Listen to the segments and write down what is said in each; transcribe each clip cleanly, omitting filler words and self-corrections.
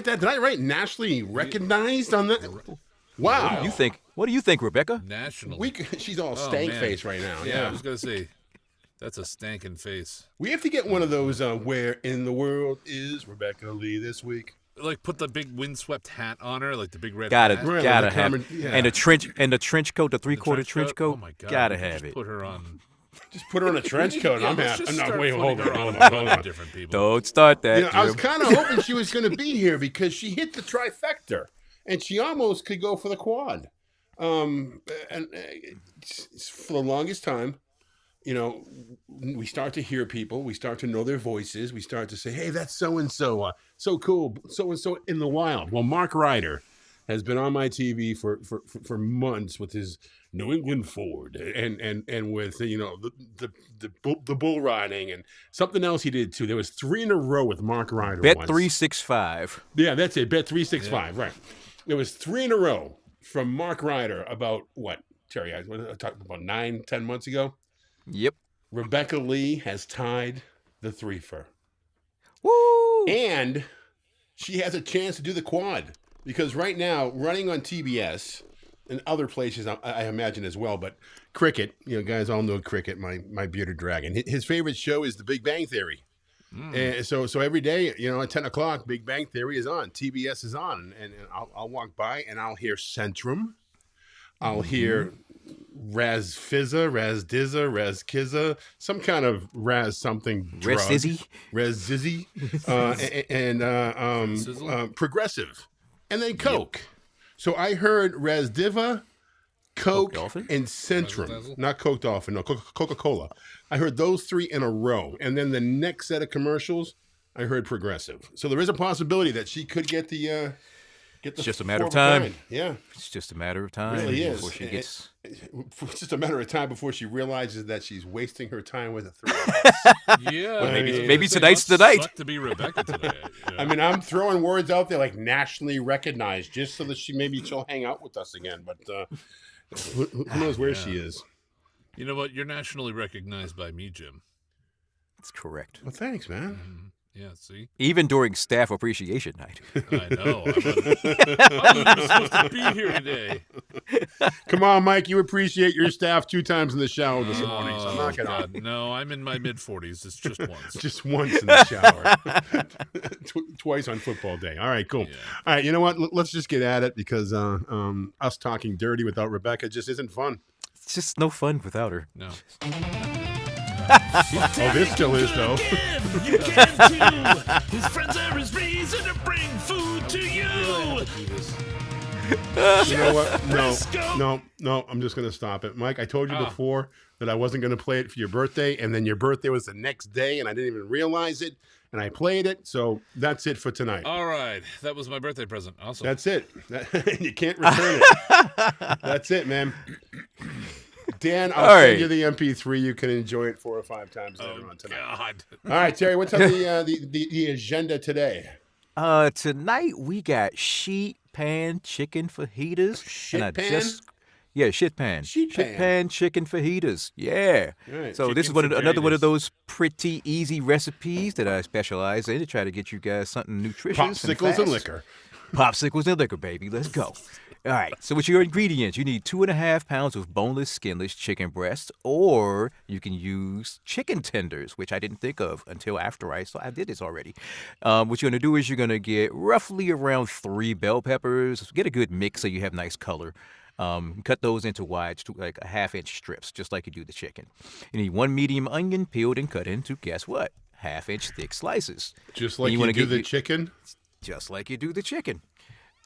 Did I write nationally recognized on that? Wow. What do you think, Rebecca? Nationally. She's all stank face right now. Yeah, I was going to say, that's a stankin' face. We have to get one of those, where in the world is Rebecca Lee this week? Like, put the big windswept hat on her, like the big red Gotta hat. have it. Yeah. And the trench coat, the three-quarter trench coat. Oh, my God. Gotta have it. Put her on... Just put her on a trench coat. Yeah, I'm not. Wait, hold on. Different people. Don't start that. I was kind of hoping she was going to be here because she hit the trifecta, and she almost could go for the quad. And for the longest time, we start to hear people, we start to know their voices, we start to say, "Hey, that's so and so, so cool, so and so in the wild." Well, Mark Ryder has been on my TV for months with his New England Ford and with the bull riding and something else he did too. There was 3 in a row with Mark Ryder. Bet 365. Yeah, that's it. Bet 365. Yeah. Right. There was 3 in a row from Mark Ryder about what, Terry? I talked about 9-10 months ago. Yep. Rebecca Lee has tied the threefer. Woo! And she has a chance to do the quad because right now, running on TBS and other places, I imagine as well, but cricket, guys all know cricket, my bearded dragon. His favorite show is The Big Bang Theory. And so every day, at 10 o'clock, Big Bang Theory is on. TBS is on. And I'll walk by and I'll hear Centrum. I'll hear Raz Fizza, Raz Dizza, Raz Kizza, some kind of Raz something drug. Raz Zizzy. And Progressive. And then Coke. Yep. So I heard Raz Diva, Coke and Centrum. Not Coke Dolphin, no, Coca-Cola. I heard those 3 in a row. And then the next set of commercials, I heard Progressive. So there is a possibility that she could get the... It's just a matter of time. Yeah. It's just a matter of time. It really is. Before she gets... It's just a matter of time before she realizes that she's wasting her time with a 3. Yeah. Well, maybe tonight's the night. Suck to be Rebecca today. Yeah. I mean, I'm throwing words out there like nationally recognized just so that she'll hang out with us again. But who knows where she is. You know what? You're nationally recognized by me, Jim. That's correct. Well, thanks, man. Mm-hmm. Yeah, see? Even during Staff Appreciation Night. I know. I'm supposed to be here today. Come on, Mike. You appreciate your staff 2 times in the shower this morning, so knock it off. No, I'm in my mid-40s. It's just once. Just once in the shower. Twice on football day. All right, cool. Yeah. All right, you know what? Let's just get at it because us talking dirty without Rebecca just isn't fun. It's just no fun without her. No. Oh, this still is, though. You can too. His friends are his reason to bring food to you. You know what? No. I'm just going to stop it. Mike, I told you before that I wasn't going to play it for your birthday, and then your birthday was the next day, and I didn't even realize it, and I played it, so that's it for tonight. All right. That was my birthday present. Awesome. That's it. You can't return it. That's it, man. Dan, I'll send you the MP3. You can enjoy it 4 or 5 times later on tonight. God. All right, Terry, what's on the agenda today? Tonight we got sheet pan chicken fajitas. Shit pan? Shit pan. Sheet pan chicken fajitas. Yeah. Right. So this is another one of those pretty easy recipes that I specialize in to try to get you guys something nutritious Popsicles and liquor. Popsicles and liquor, baby. Let's go. All right, so with your ingredients, you need 2.5 pounds of boneless, skinless chicken breast, or you can use chicken tenders, which I didn't think of until after I did this already. What you're going to do is you're going to get roughly around 3 bell peppers. Get a good mix so you have nice color. Cut those into wide, like 1/2-inch strips, just like you do the chicken. You need 1 medium onion peeled and cut into, guess what? 1/2-inch thick slices. Just like you do the chicken? Just like you do the chicken.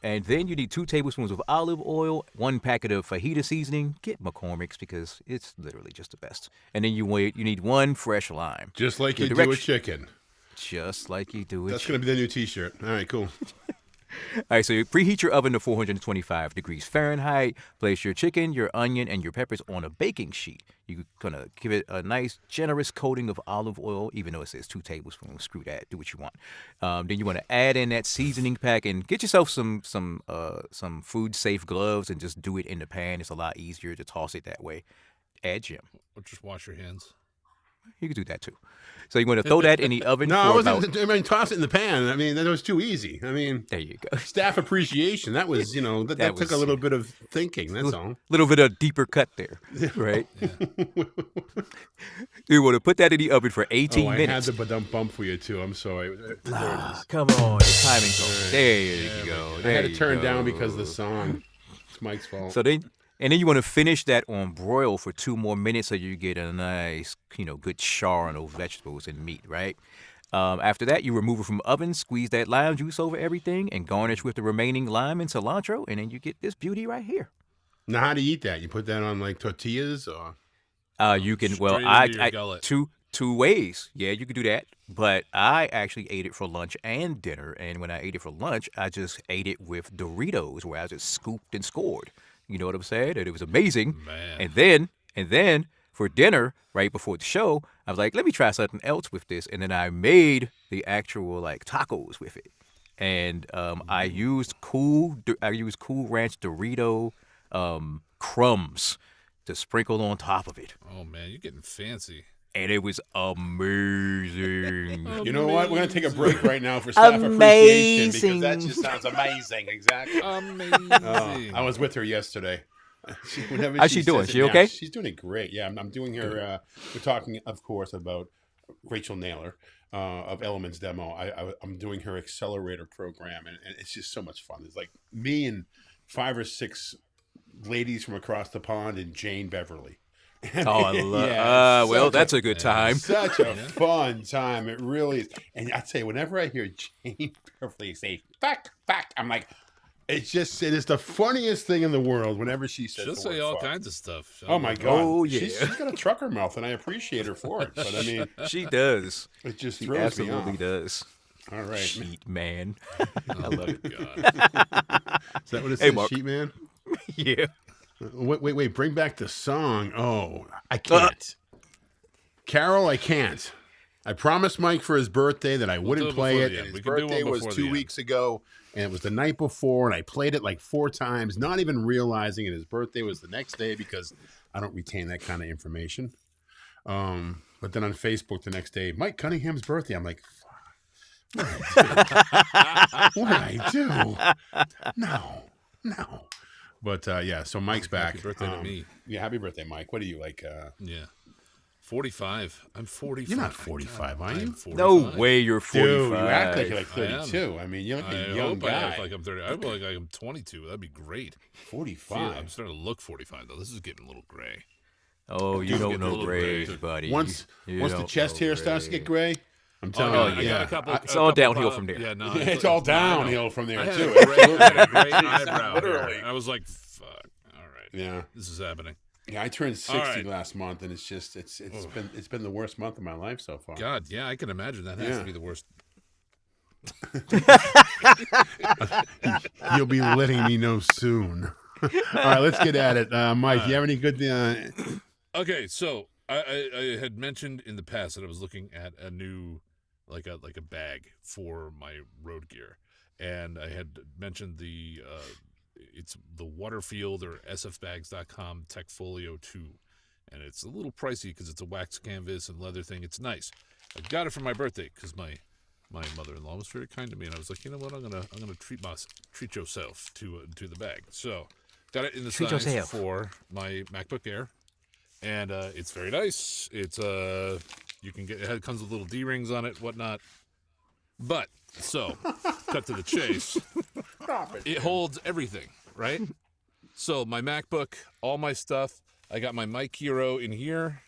And then you need 2 tablespoons of olive oil, 1 packet of fajita seasoning. Get McCormick's because it's literally just the best. And then you need 1 fresh lime. Just like you do a chicken. Just like you do a chicken. That's going to be the new T-shirt. All right, cool. All right, so you preheat your oven to 425 degrees Fahrenheit. Place your chicken, your onion, and your peppers on a baking sheet. You're going to give it a nice, generous coating of olive oil, even though it says 2 tablespoons. Screw that. Do what you want. Then you want to add in that seasoning pack and get yourself some food-safe gloves and just do it in the pan. It's a lot easier to toss it that way. Add Jim. Or just wash your hands. You can do that, too. So you're going to throw that in the oven toss it in the pan. I mean, that was too easy. I mean, there you go. Staff appreciation. That was, that took a little bit of thinking. That's all. A little bit of deeper cut there, right? You want to put that in the oven for 18 minutes. I had the badump bump for you, too. I'm sorry. Come on. The timing's on. There you go. I had to turn down because of the song. It's Mike's fault. And then you want to finish that on broil for 2 more minutes so you get a nice, good char on those vegetables and meat, right? After that, you remove it from the oven, squeeze that lime juice over everything, and garnish with the remaining lime and cilantro, and then you get this beauty right here. Now, how do you eat that? You put that on, like, tortillas? Or? You can, two ways. Yeah, you could do that. But I actually ate it for lunch and dinner, and when I ate it for lunch, I just ate it with Doritos, where I just scooped and scored. You know what I'm saying? And it was amazing. Man. And then for dinner, right before the show, I was like, let me try something else with this. And then I made the actual tacos with it. And I used Cool Ranch Dorito crumbs to sprinkle on top of it. Oh man, you're getting fancy. And it was amazing. You know what? We're going to take a break right now for staff appreciation because that just sounds amazing. Exactly. Amazing. I was with her yesterday. How's she doing? She okay? She's doing great. Yeah, I'm doing her. We're talking, of course, about Rachel Naylor of Elements Demo. I'm doing her accelerator program, and it's just so much fun. It's like me and 5 or 6 ladies from across the pond and Jane Beverly. I love that's a good time. Such a fun time. It really is. And I tell you, whenever I hear Jane Beverly say, fuck, I'm like, it is the funniest thing in the world whenever she says she'll say all kinds of stuff. Oh, my God. Oh, yeah. She's got a trucker mouth, and I appreciate her for it. But, I mean. She does. It just she throws me off. absolutely does. All right. Sheet man. I love it. God. Is that what it says, Mark. Sheet man? Yeah. Wait. Bring back the song. Oh, I can't. Carol, I can't. I promised Mike for his birthday that I wouldn't play it. And his birthday was 2 weeks ago, and it was the night before, and I played it like 4 times, not even realizing it. His birthday was the next day because I don't retain that kind of information. But then on Facebook the next day, Mike Cunningham's birthday. I'm like, fuck. What did I do? No. But so Mike's back. Happy birthday to me. Yeah, happy birthday, Mike. What are you like? Yeah. 45. I'm 45. You're not 45, are you? 45. No way you're 45. Dude, you act like you're like 32. I mean, you're like a young guy. I act like I'm 30. I look like I'm 22. That'd be great. 45. I'm starting to look 45, though. This is getting a little gray. Oh, you don't know gray, buddy. Once the chest hair starts to get gray, I'm telling you. I got a couple, it's all downhill from there. Yeah, no, it's all downhill from there, too. I had a great eyebrow. Literally. I was like, fuck. All right. Yeah. This is happening. Yeah, I turned 60 last month, and it's been the worst month of my life so far. God, yeah, I can imagine that has to be the worst. You'll be letting me know soon. All right, let's get at it. Mike, you have any good... Okay, so I had mentioned in the past that I was looking at a new, like a bag for my road gear, and I had mentioned it's the Waterfield or sfbags.com Techfolio 2, and it's a little pricey because it's a wax canvas and leather thing. It's nice. I got it for my birthday because my my mother-in-law was very kind to me, and I was like, you know what, I'm gonna treat yourself to the bag. So got it in the Treat size yourself. for my MacBook Air, and it's very nice. It's you can get it comes with little D-rings on it, whatnot. But so cut to the chase. Stop it. It holds everything, right? So my MacBook, all my stuff. I got my Mic Hero in here,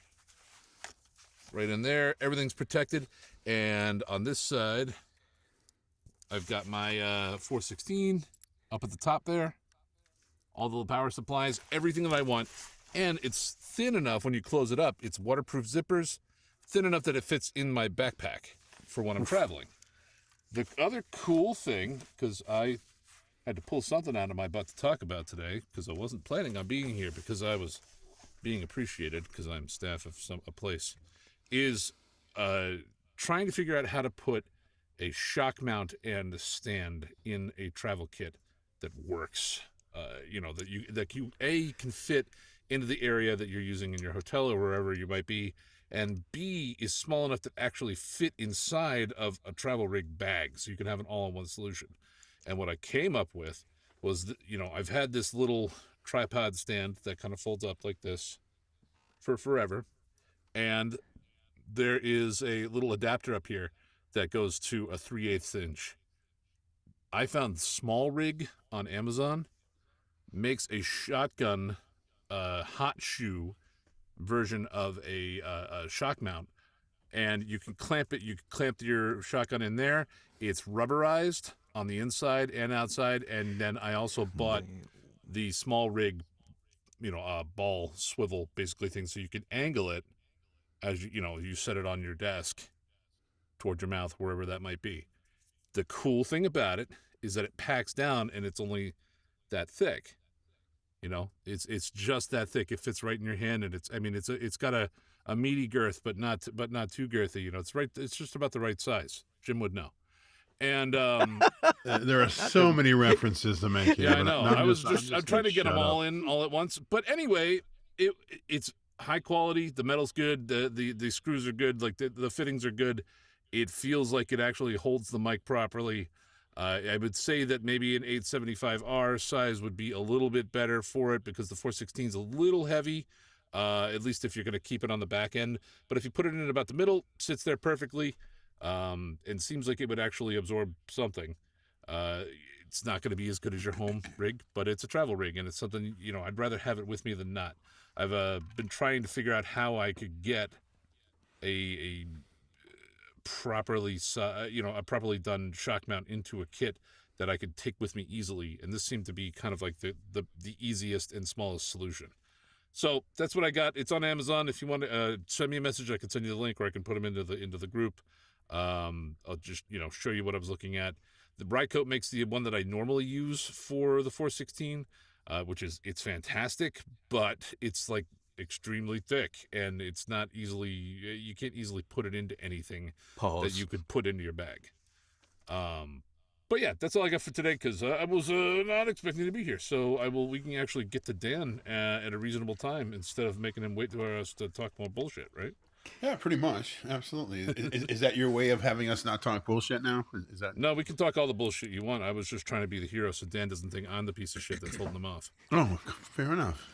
right in there. Everything's protected. And on this side, I've got my 416 up at the top there. All the power supplies, everything that I want. And it's thin enough when you close it up. It's waterproof zippers, thin enough that it fits in my backpack for when I'm traveling. The other cool thing, because I had to pull something out of my butt to talk about today, because I wasn't planning on being here, because I was being appreciated, because I'm staff of a place, is trying to figure out how to put a shock mount and a stand in a travel kit that works. That you can fit into the area that you're using in your hotel or wherever you might be, and B is small enough to actually fit inside of a travel rig bag, so you can have an all-in-one solution. And what I came up with was, I've had this little tripod stand that kind of folds up like this for forever, and there is a little adapter up here that goes to a 3/8 inch. I found Small Rig on Amazon makes a shotgun hot shoe version of a shock mount, and you can clamp it. You can clamp your shotgun in there. It's rubberized on the inside and outside, and then I also bought the Small Rig, ball swivel basically thing, so you can angle it as you set it on your desk toward your mouth, wherever that might be. The cool thing about it is that it packs down, and it's only that thick. It's just that thick. It fits right in your hand, and it's got a meaty girth, but not too girthy. It's just about the right size. Jim would know. And There are so many references to make here. yeah, I know. I'm trying to get them all up. in all at once. But anyway, it's high quality. The metal's good. The screws are good. Like the fittings are good. It feels like it actually holds the mic properly. I would say that maybe an 875R size would be a little bit better for it, because the 416 is a little heavy, at least if you're going to keep it on the back end. But if you put it in about the middle, sits there perfectly, and seems like it would actually absorb something. It's not going to be as good as your home rig, but it's a travel rig, and it's something, I'd rather have it with me than not. I've been trying to figure out how I could get a properly done shock mount into a kit that I could take with me easily, and this seemed to be kind of like the easiest and smallest solution. So that's what I got. It's on Amazon. If you want to send me a message, I can send you the link, or I can put them into the group. I'll just show you what I was looking at. The Brightcoat makes the one that I normally use for the 416, which it's fantastic, but it's like extremely thick, and it's not easily, you can't easily put it into anything that you could put into your bag. But yeah, that's all I got for today, because I was not expecting to be here. So we can actually get to Dan at a reasonable time, instead of making him wait for us to talk more bullshit, right? Yeah, pretty much. Absolutely. Is that your way of having us not talk bullshit now? Is that? No, we can talk all the bullshit you want. I was just trying to be the hero, so Dan doesn't think I'm the piece of shit that's holding them off. Oh, fair enough.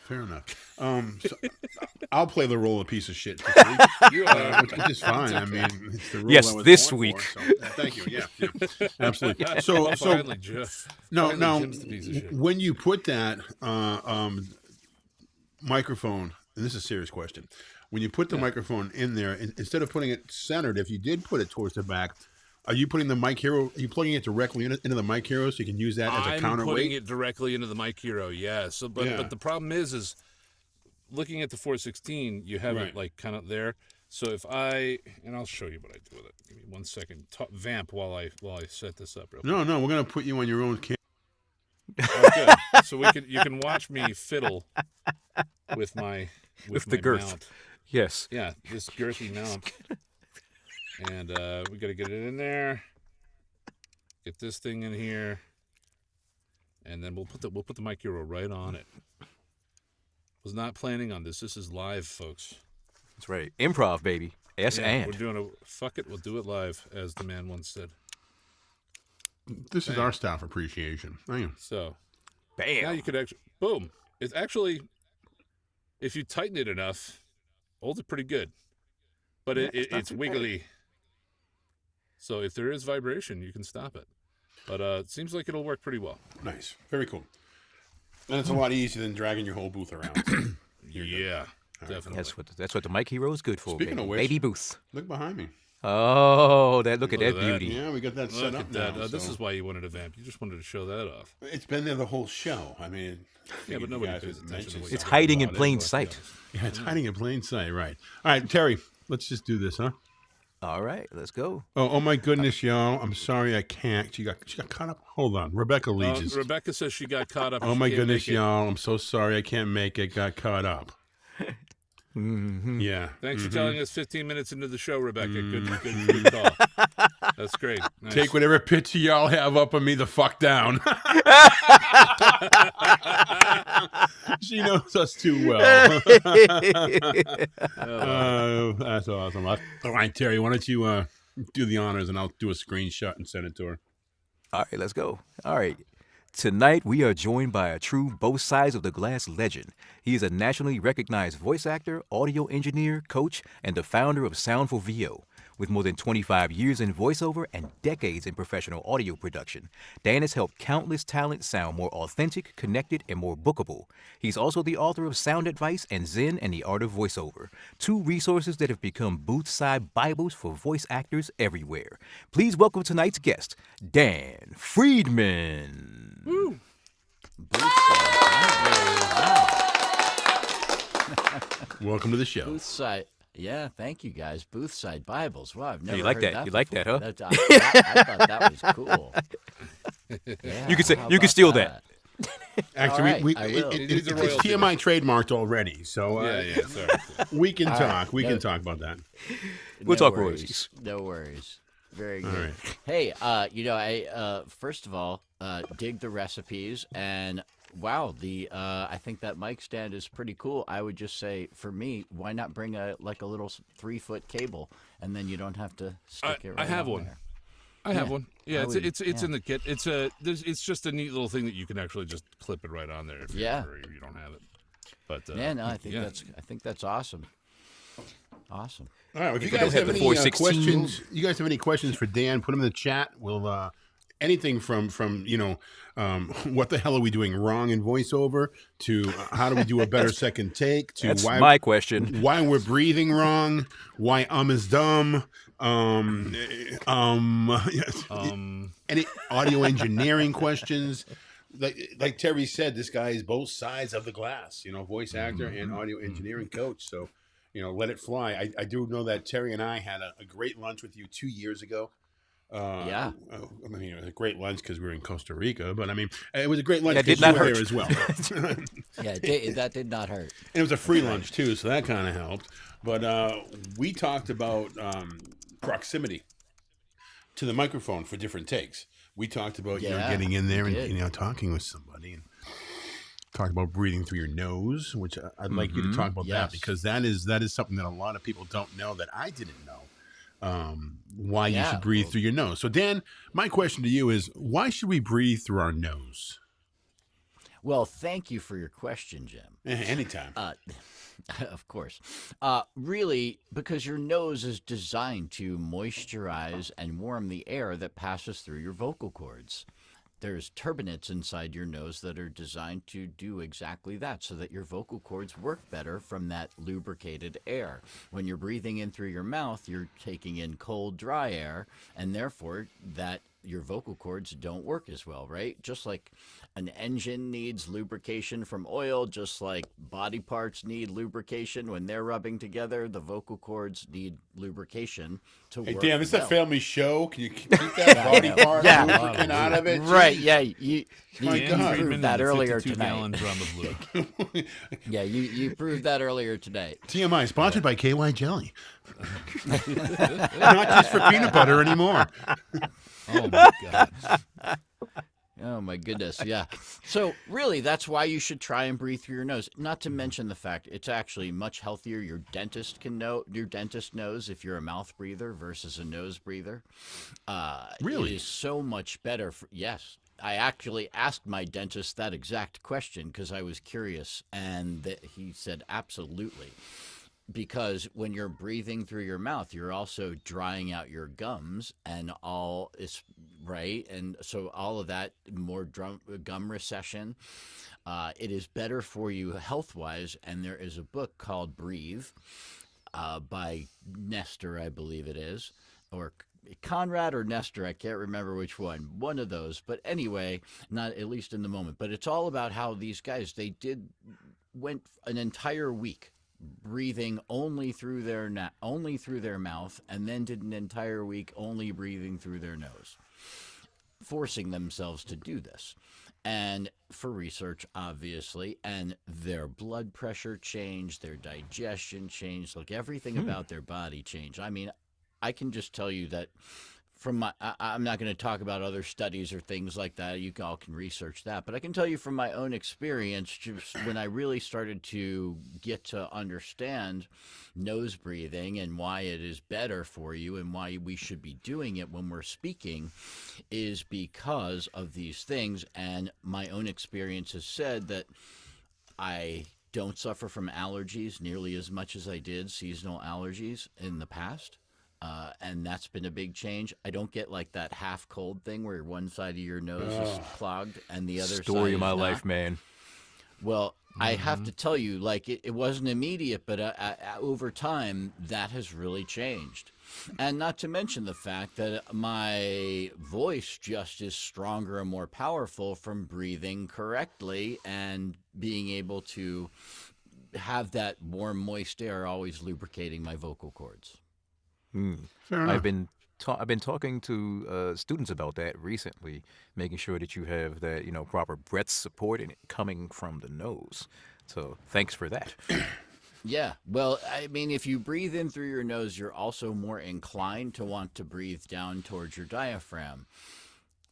So I'll play the role of piece of shit this week, You are. which is fine. I mean, it's the role Yes, I was this born week. for, so, thank you. Yeah, absolutely. So Finally, Jeff. now, Jim's the piece of shit. when you put that microphone, and this is a serious question, when you put the microphone in there, instead of putting it centered, if you did put it towards the back, are you putting the Mic Hero? Are you plugging it directly into the Mic Hero so you can use that as a I'm counterweight? putting it directly into the Mic Hero, yeah. So, but the problem is looking at the 416, you have it like kind of there. So if and I'll show you what I do with it. Give me 1 second. Vamp while I set this up real quick. No, we're gonna put you on your own camera. Oh, good. So you can watch me fiddle with my the girth. mount. Yes. Yeah, this girthy mount. And we got to get it in there. Get this thing in here, and then we'll put the Mic Hero right on it. Was not planning on this. This is live, folks. That's right. Improv, baby. We're doing fuck it. We'll do it live, as the man once said. This is our staff appreciation. So Bam. now you could actually, boom. It's actually, if you tighten it enough, holds it pretty good. But it's wiggly. So if there is vibration, you can stop it. But it seems like it'll work pretty well. Nice. Very cool. And it's a lot easier than dragging your whole booth around. Yeah, definitely. That's what the Mic Hero is good for. Speaking baby. of which, Baby booth. Look behind me. Oh, look at that that. beauty. Yeah, we got that set Look up at that. now. This so- is why you wanted a vamp. You just wanted to show that off. It's been there the whole show. I mean, Yeah, but you nobody guys pays would attention mention to what It's you're something hiding in about it. plain sight. Yeah, it's hiding in plain sight, right. All right, Terry, let's just do this, huh? All right, let's go. Oh my goodness, y'all. I'm sorry I can't. She got caught up. Hold on. Rebecca Legis. Rebecca says she got caught up. and Oh she my can't goodness, make it. y'all. I'm so sorry I can't make it. Got caught up. Mm-hmm. Yeah. Thanks for telling us 15 minutes into the show, Rebecca. Good call. That's great. Nice. Take whatever picture y'all have up of me the fuck down. She knows us too well. That's awesome. All right, Terry, why don't you do the honors and I'll do a screenshot and send it to her. All right, let's go. All right. Tonight, we are joined by a true both sides of the glass legend. He is a nationally recognized voice actor, audio engineer, coach, and the founder of Sound for VO. With more than 25 years in voiceover and decades in professional audio production, Dan has helped countless talents sound more authentic, connected, and more bookable. He's also the author of Sound Advice and Zen and the Art of Voiceover, two resources that have become booth-side Bibles for voice actors everywhere. Please welcome tonight's guest, Dan Friedman. Woo! Welcome to the show. Booth side. Yeah, thank you guys. Booth side Bibles. Wow, I've never You like heard that? that. You like before. that, huh? I thought that was cool. Yeah, You could say- how you could about steal that. Actually, All right, I will. it's These are royalties. TMI trademarked already, so Yeah, sorry. we can talk. right. We No. can talk about that. We'll No talk worries. royalties. No worries. Very good. right. Hey, I first of all dig the recipes and wow, I think that mic stand is pretty cool. I would just say for me, why not bring a little 3-foot cable and then you don't have to stick it right I have on one. there. I have one. Yeah, I it's would- it's yeah. in the kit. It's just a neat little thing that you can actually just clip it right on there if Yeah. you don't have it. But Yeah, no, I think yeah. that's awesome. Awesome. All right. If you If we guys don't have have the any 416. questions, you guys have any questions for Dan? Put them in the chat. We'll anything from what the hell are we doing wrong in voiceover to how do we do a better second take to That's why my question. why we're breathing wrong, why is dumb, any audio engineering questions. Like Terry said, this guy is both sides of the glass, voice actor and audio engineering coach. So, let it fly. I do know that Terry and I had a great lunch with you 2 years ago. Yeah. I mean, it was a great lunch because we were in Costa Rica, but I mean, it was a great lunch That because did you not were hurt. there as well. Yeah, that did not hurt. And it was a free lunch too, so that kind of helped. But we talked about proximity to the microphone for different takes. We talked about Yeah, getting in there we and did. talking with somebody and talked about breathing through your nose, which I'd like you to talk about that Yes. because that is something that a lot of people don't know that I didn't know. Why you Yeah, should breathe well- through your nose. So Dan, my question to you is, why should we breathe through our nose? Well, thank you for your question, Jim. Anytime. Of course. Really, because your nose is designed to moisturize and warm the air that passes through your vocal cords. There's turbinates inside your nose that are designed to do exactly that so that your vocal cords work better from that lubricated air. When you're breathing in through your mouth, you're taking in cold, dry air, and therefore that your vocal cords don't work as well, right? Just like an engine needs lubrication from oil, just like body parts need lubrication when they're rubbing together, the vocal cords need lubrication to Hey work. Dan, this is well. a family show. Can you keep that body part Yeah. lubricant out of it? Right, Jeez. yeah, you My Dan God. Friedman proved that and a earlier 52-gallon tonight. drum of lube. Yeah, you proved that earlier today. TMI sponsored by KY Jelly. Not just for peanut butter anymore. Oh my god! Oh my goodness, yeah. So really, that's why you should try and breathe through your nose. Not to mention the fact it's actually much healthier. Your dentist knows if you're a mouth breather versus a nose breather. Really? It is so much better. Yes, I actually asked my dentist that exact question because I was curious, and he said absolutely. Because when you're breathing through your mouth, you're also drying out your gums and all is right. And so all of that more gum recession, it is better for you health wise. And there is a book called Breathe by Nestor, I believe it is, or Conrad or Nestor, I can't remember which one of those. But anyway, not at least in the moment. But it's all about how these guys, went an entire week breathing only through their mouth, and then did an entire week only breathing through their nose, forcing themselves to do this, and for research, obviously, and their blood pressure changed, their digestion changed, like everything about their body changed. I mean, I can just tell you that I'm not going to talk about other studies or things like that. You all can research that. But I can tell you from my own experience, just when I really started to get to understand nose breathing and why it is better for you and why we should be doing it when we're speaking, is because of these things. And my own experience has said that I don't suffer from allergies nearly as much as I did seasonal allergies in the past. And that's been a big change. I don't get like that half cold thing where one side of your nose is clogged and the other Story side of my is not. life, man. Well, I have to tell you, like it wasn't immediate, but over time that has really changed. And not to mention the fact that my voice just is stronger and more powerful from breathing correctly and being able to have that warm, moist air always lubricating my vocal cords. Fair enough. I've been talking to students about that recently, making sure that you have that proper breath support and it coming from the nose. So thanks for that. Yeah, well, I mean, if you breathe in through your nose, you're also more inclined to want to breathe down towards your diaphragm.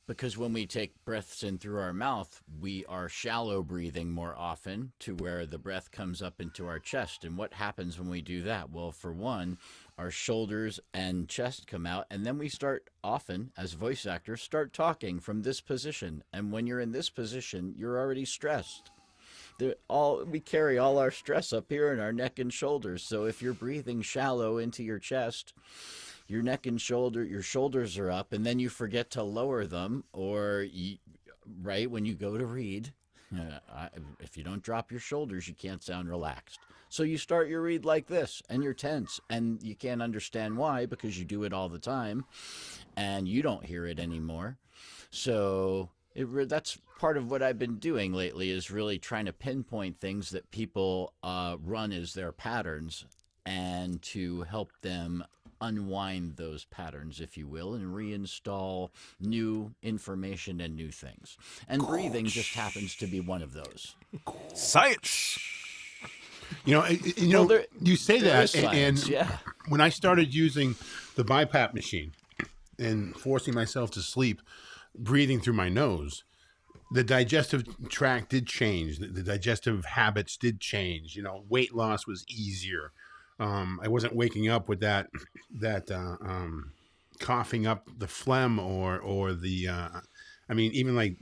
Because when we take breaths in through our mouth, we are shallow breathing more often to where the breath comes up into our chest. And what happens when we do that? Well, for one, our shoulders and chest come out, and then we start often, as voice actors, start talking from this position. And when you're in this position, you're already stressed. We carry all our stress up here in our neck and shoulders. So if you're breathing shallow into your chest, your neck and your shoulders are up, and then you forget to lower them, or right when you go to read, if you don't drop your shoulders, you can't sound relaxed. So you start your read like this, and you're tense, and you can't understand why, because you do it all the time, and you don't hear it anymore. So that's part of what I've been doing lately, is really trying to pinpoint things that people run as their patterns, and to help them unwind those patterns, if you will, and reinstall new information and new things. And breathing just happens to be one of those. Science. You say There that, is science, and yeah. when I started using the BiPAP machine and forcing myself to sleep, breathing through my nose, the digestive tract did change. The digestive habits did change. Weight loss was easier. I wasn't waking up with that coughing up the phlegm or the even like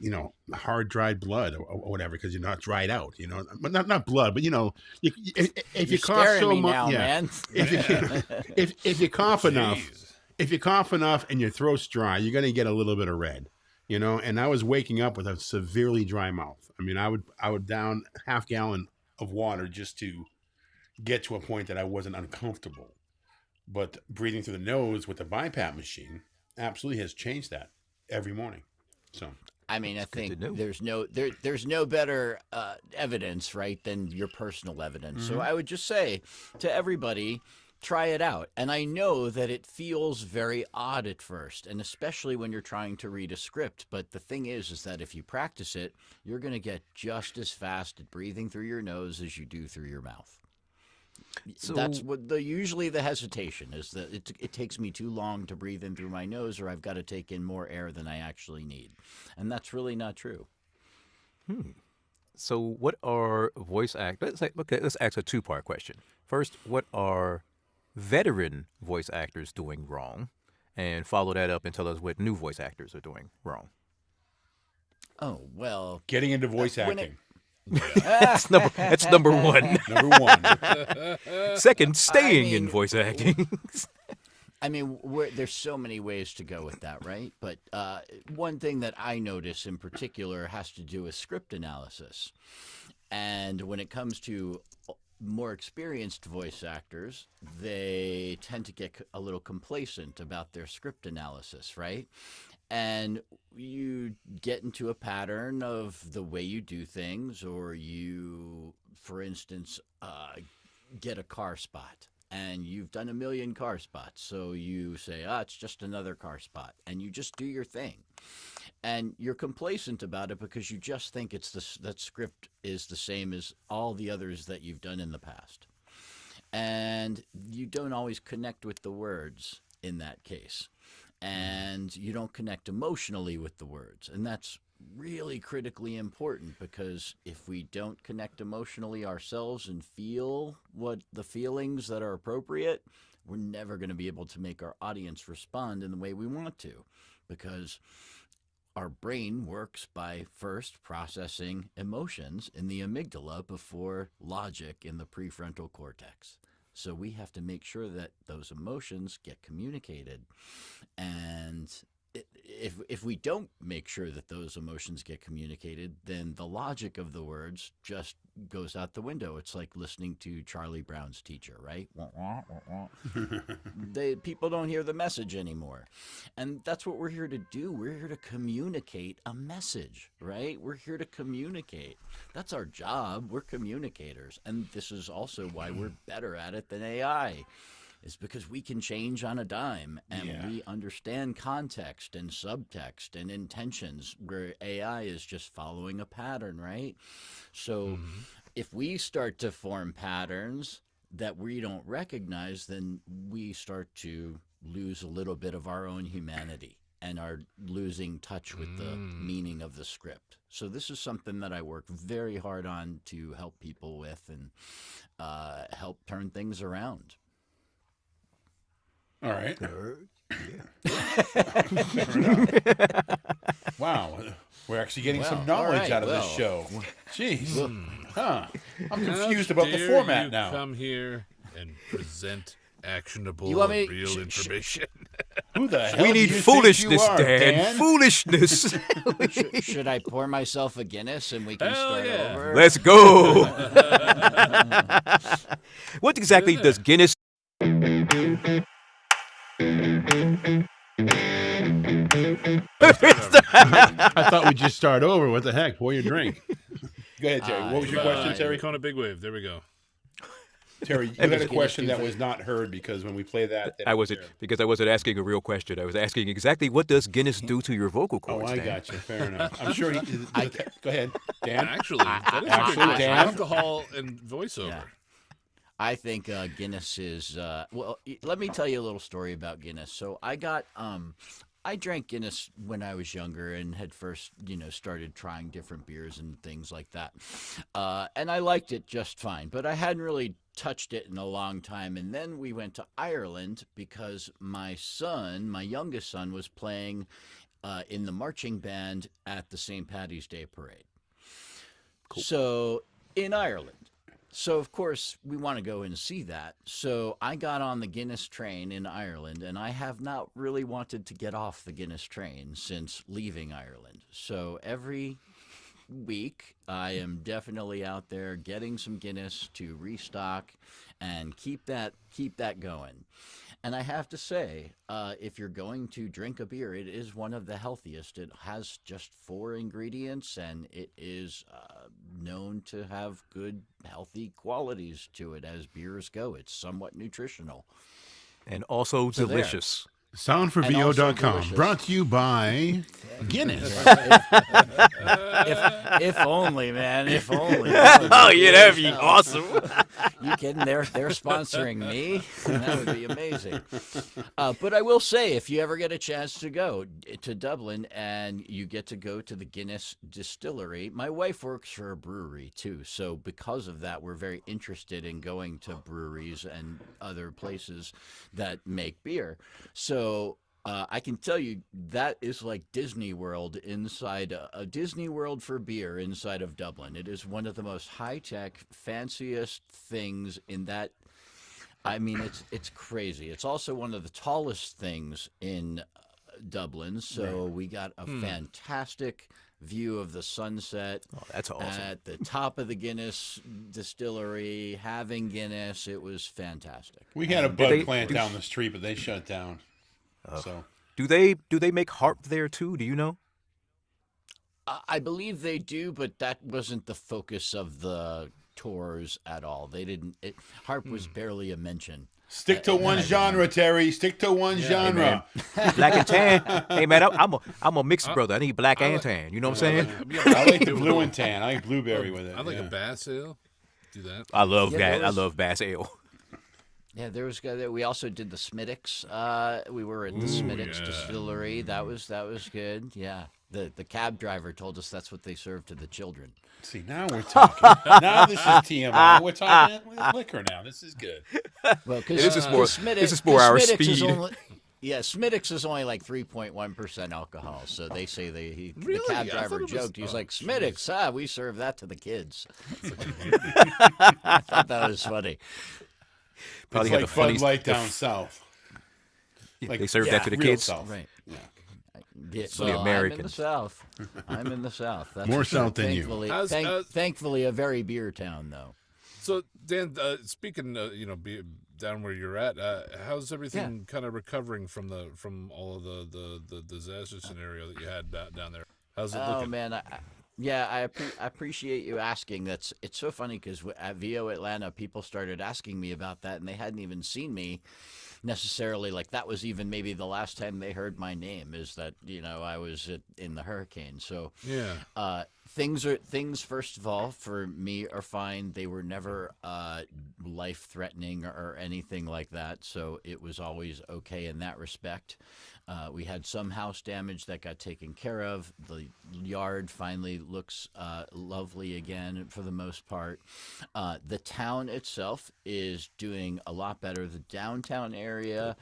hard dried blood or whatever, because you're not dried out. But not blood, but if you cough so much, man. if you cough enough and your throat's dry, you're gonna get a little bit of red. And I was waking up with a severely dry mouth. I mean, I would down half gallon of water just to get to a point that I wasn't uncomfortable. But breathing through the nose with the BiPAP machine absolutely has changed that every morning. So I mean, I think there's no better evidence, right, than your personal evidence. Mm-hmm. So I would just say to everybody, try it out. And I know that it feels very odd at first, and especially when you're trying to read a script. But the thing is that if you practice it, you're going to get just as fast at breathing through your nose as you do through your mouth. That's what usually the hesitation is, that it takes me too long to breathe in through my nose, or I've got to take in more air than I actually need, and that's really not true. So, what are voice actors? Let's ask a two-part question. First, what are veteran voice actors doing wrong? And follow that up and tell us what new voice actors are doing wrong. Oh well, Getting into voice when acting. That's number one. Number one. Second, staying in voice acting. I mean, there's so many ways to go with that, right? But one thing that I notice in particular has to do with script analysis. And when it comes to more experienced voice actors, they tend to get a little complacent about their script analysis, right? And you get into a pattern of the way you do things, or you, for instance, get a car spot. And you've done a million car spots, so you say, it's just another car spot, and you just do your thing. And you're complacent about it because you just think that script is the same as all the others that you've done in the past. And you don't always connect with the words in that case. And you don't connect emotionally with the words. And that's really critically important, because if we don't connect emotionally ourselves and feel what the feelings that are appropriate, we're never going to be able to make our audience respond in the way we want to, because our brain works by first processing emotions in the amygdala before logic in the prefrontal cortex. So we have to make sure that those emotions get communicated. And if we don't make sure that those emotions get communicated, then the logic of the words just goes out the window. It's like listening to Charlie Brown's teacher, right? People don't hear the message anymore. And that's what we're here to do. We're here to communicate a message, right? We're here to communicate. That's our job. We're communicators. And this is also why we're better at it than AI. Is because we can change on a dime, and we understand context and subtext and intentions, where AI is just following a pattern, right? So if we start to form patterns that we don't recognize, then we start to lose a little bit of our own humanity and are losing touch with the meaning of the script. So this is something that I work very hard on to help people with and help turn things around. All right. Wow. We're actually getting some knowledge out of this show. Jeez. I'm confused about the format now. Come here and present actionable, real information. Who the hell We need do you foolishness, think you are, Dan. Foolishness. Should I pour myself a Guinness and we can start over? Let's go. What exactly does Guinness? I thought we'd just start over. What the heck? Pour your drink. Go ahead, Terry. What was your question, Terry? Kona Big Wave. There we go. Terry, you had a question that was not heard, because when we play that, I wasn't asking a real question. I was asking exactly what does Guinness do to your vocal cords. Oh, I Dan? got you. Fair enough. I'm sure. Go ahead, Dan. Actually, that is Actually, Dan. alcohol and voiceover. Yeah. I think Guinness is well. Let me tell you a little story about Guinness. So I drank Guinness when I was younger and had first, started trying different beers and things like that, and I liked it just fine. But I hadn't really touched it in a long time. And then we went to Ireland because my youngest son, was playing in the marching band at the St. Paddy's Day parade. Cool. So in Ireland. So, of course, we want to go and see that. So I got on the Guinness train in Ireland, and I have not really wanted to get off the Guinness train since leaving Ireland. So every week, I am definitely out there getting some Guinness to restock and keep that going. And I have to say, if you're going to drink a beer, it is one of the healthiest. It has just 4 ingredients, and it is known to have good, healthy qualities to it as beers go. It's somewhat nutritional. And also delicious. Soundforvo.com, brought to you by Guinness. If only, man. If only. Oh, yeah, that'd be awesome. You kidding? They're sponsoring me. That would be amazing. But I will say, if you ever get a chance to go to Dublin and you get to go to the Guinness distillery, my wife works for a brewery too. So because of that, we're very interested in going to breweries and other places that make beer. So I can tell you that is like Disney World inside a Disney World for beer inside of Dublin. It is one of the most high-tech, fanciest things in that. I mean, it's crazy. It's also one of the tallest things in Dublin. So we got a fantastic view of the sunset. Oh, that's awesome. At the top of the Guinness distillery, having Guinness. It was fantastic. We had a bud plant down the street, but they shut down. So Do they make harp there too? Do you know? I believe they do, but that wasn't the focus of the tours at all. They didn't. Harp was barely a mention. stick to one genre, Terry. Stick to one genre. Black and tan. Hey man, I'm a mixed brother. I need black and tan. You know what I'm saying? I like the blue and tan. I like blueberry with it. I like a bass ale. Do that. I love Yeah, that. I love Bass Ale. Yeah, there was. We also did the Smittix. We were at the Smittix distillery. That was good. Yeah, the cab driver told us that's what they serve to the children. See, now we're talking. Now this is TMI. We're talking liquor now. This is good. Well, This is for our speed. Smittix is only like 3.1% alcohol. So they say the Really? cab I driver thought it was- joked. He's like, jeez. Smittix, we serve that to the kids. I thought that was funny. Probably It's have like the funny. Bud Light down south. Like, They serve that to the real kids. South. Right. Yeah. Yeah, So the well, I'm in the Americans. South. I'm in the South. That's More for sure. South than you. Thankfully, thankfully, a very beer town, though. So Dan, speaking, down where you're at, how's everything kind of recovering from all of the disaster scenario that you had down there? How's it Oh looking? man, I appreciate you asking. It's so funny because at VO Atlanta, people started asking me about that, and they hadn't even seen me necessarily. Like that was even maybe the last time they heard my name. Is that I was in the hurricane. So Yeah. things first of all for me are fine. They were never life threatening or anything like that. So it was always okay in that respect. We had some house damage that got taken care of. The yard finally looks lovely again for the most part. The town itself is doing a lot better. The downtown area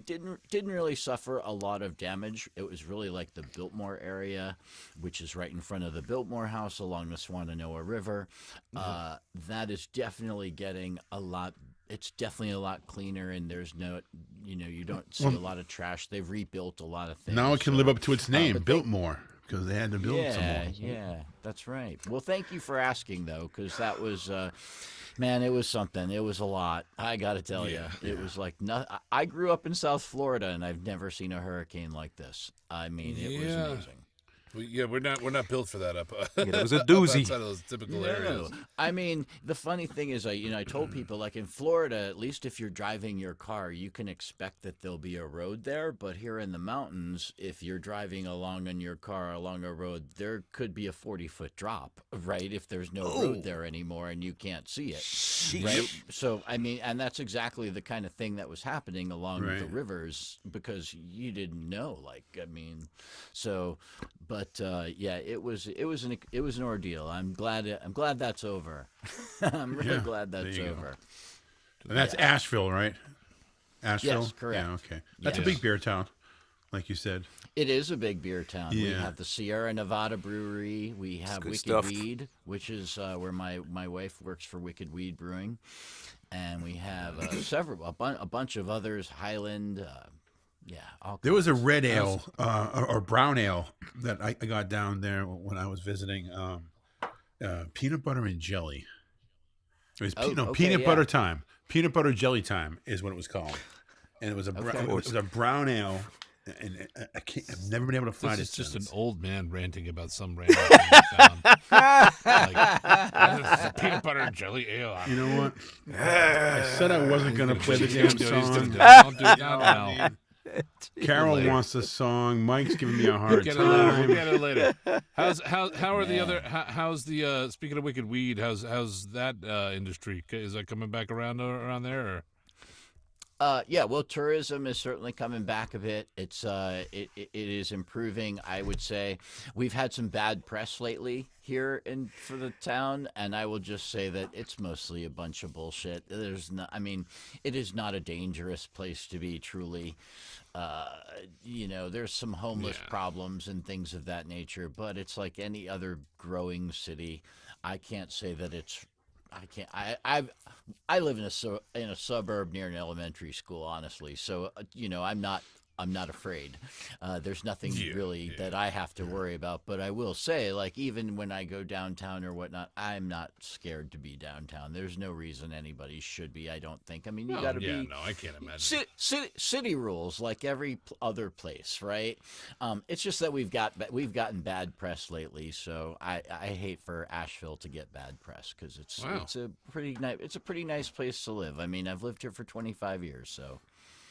didn't really suffer a lot of damage. It was really like the Biltmore area, which is right in front of the Biltmore House along the Swannanoa River. That is definitely getting a lot. It's definitely a lot cleaner, and there's no, you don't see a lot of trash. They've rebuilt a lot of things. Now it can live up to its name, but Biltmore, because they had to build some more. Yeah, that's right. Well, thank you for asking, though, because that was, man, it was something. It was a lot. I got to tell you, it was like I grew up in South Florida, and I've never seen a hurricane like this. I mean, it was amazing. We're not built for that up. It was a doozy. Outside of those typical areas. I mean, the funny thing is, I told people, like in Florida, at least if you're driving your car, you can expect that there'll be a road there. But here in the mountains, if you're driving along in your car along a road, there could be a 40-foot drop, right? If there's no road there anymore and you can't see it, right? So, I mean, and that's exactly the kind of thing that was happening along the rivers because you didn't know, But yeah, it was an ordeal. I'm glad that's over. I'm really glad that's over. And that's Asheville, right? Asheville? Yes, correct. Yeah, okay. That's a Yes. big beer town, like you said. It is a big beer town. We Yeah. have the Sierra Nevada Brewery. We have good Wicked stuff. Weed, which is where my wife works for Wicked Weed Brewing, and we have a bunch of others. Highland. All There was a kinds. red ale or brown ale that I got down there when I was visiting. Peanut butter and jelly. It was peanut butter time. Peanut butter jelly time is what it was called, and it was a brown ale. And I've never been able to find This is it. just since. an old man ranting about some random thing he found. Like, peanut butter and jelly ale. You know what? I said I wasn't going to play the damn song. Don't do it now. Carol wants a song. Mike's giving me a hard Get it later. We'll time. get it later. How are the other? How's the speaking of wicked weed? How's that industry? Is that coming back around there? Or? Yeah, well, tourism is certainly coming back a bit. It is improving. I would say we've had some bad press lately here for the town, and I will just say that it's mostly a bunch of bullshit. It is not a dangerous place to be. Truly, there's some homeless problems and things of that nature, but it's like any other growing city. I can't say that it's. I live in a suburb near an elementary school, honestly. So I'm not afraid. There's nothing really that I have to worry about. But I will say, like, even when I go downtown or whatnot, I'm not scared to be downtown. There's no reason anybody should be. I don't think. I mean, you got to be. No, I can't imagine. City rules like every other place, right? It's just that we've gotten bad press lately. So I hate for Asheville to get bad press because it's a pretty nice place to live. I mean, I've lived here for 25 years, so.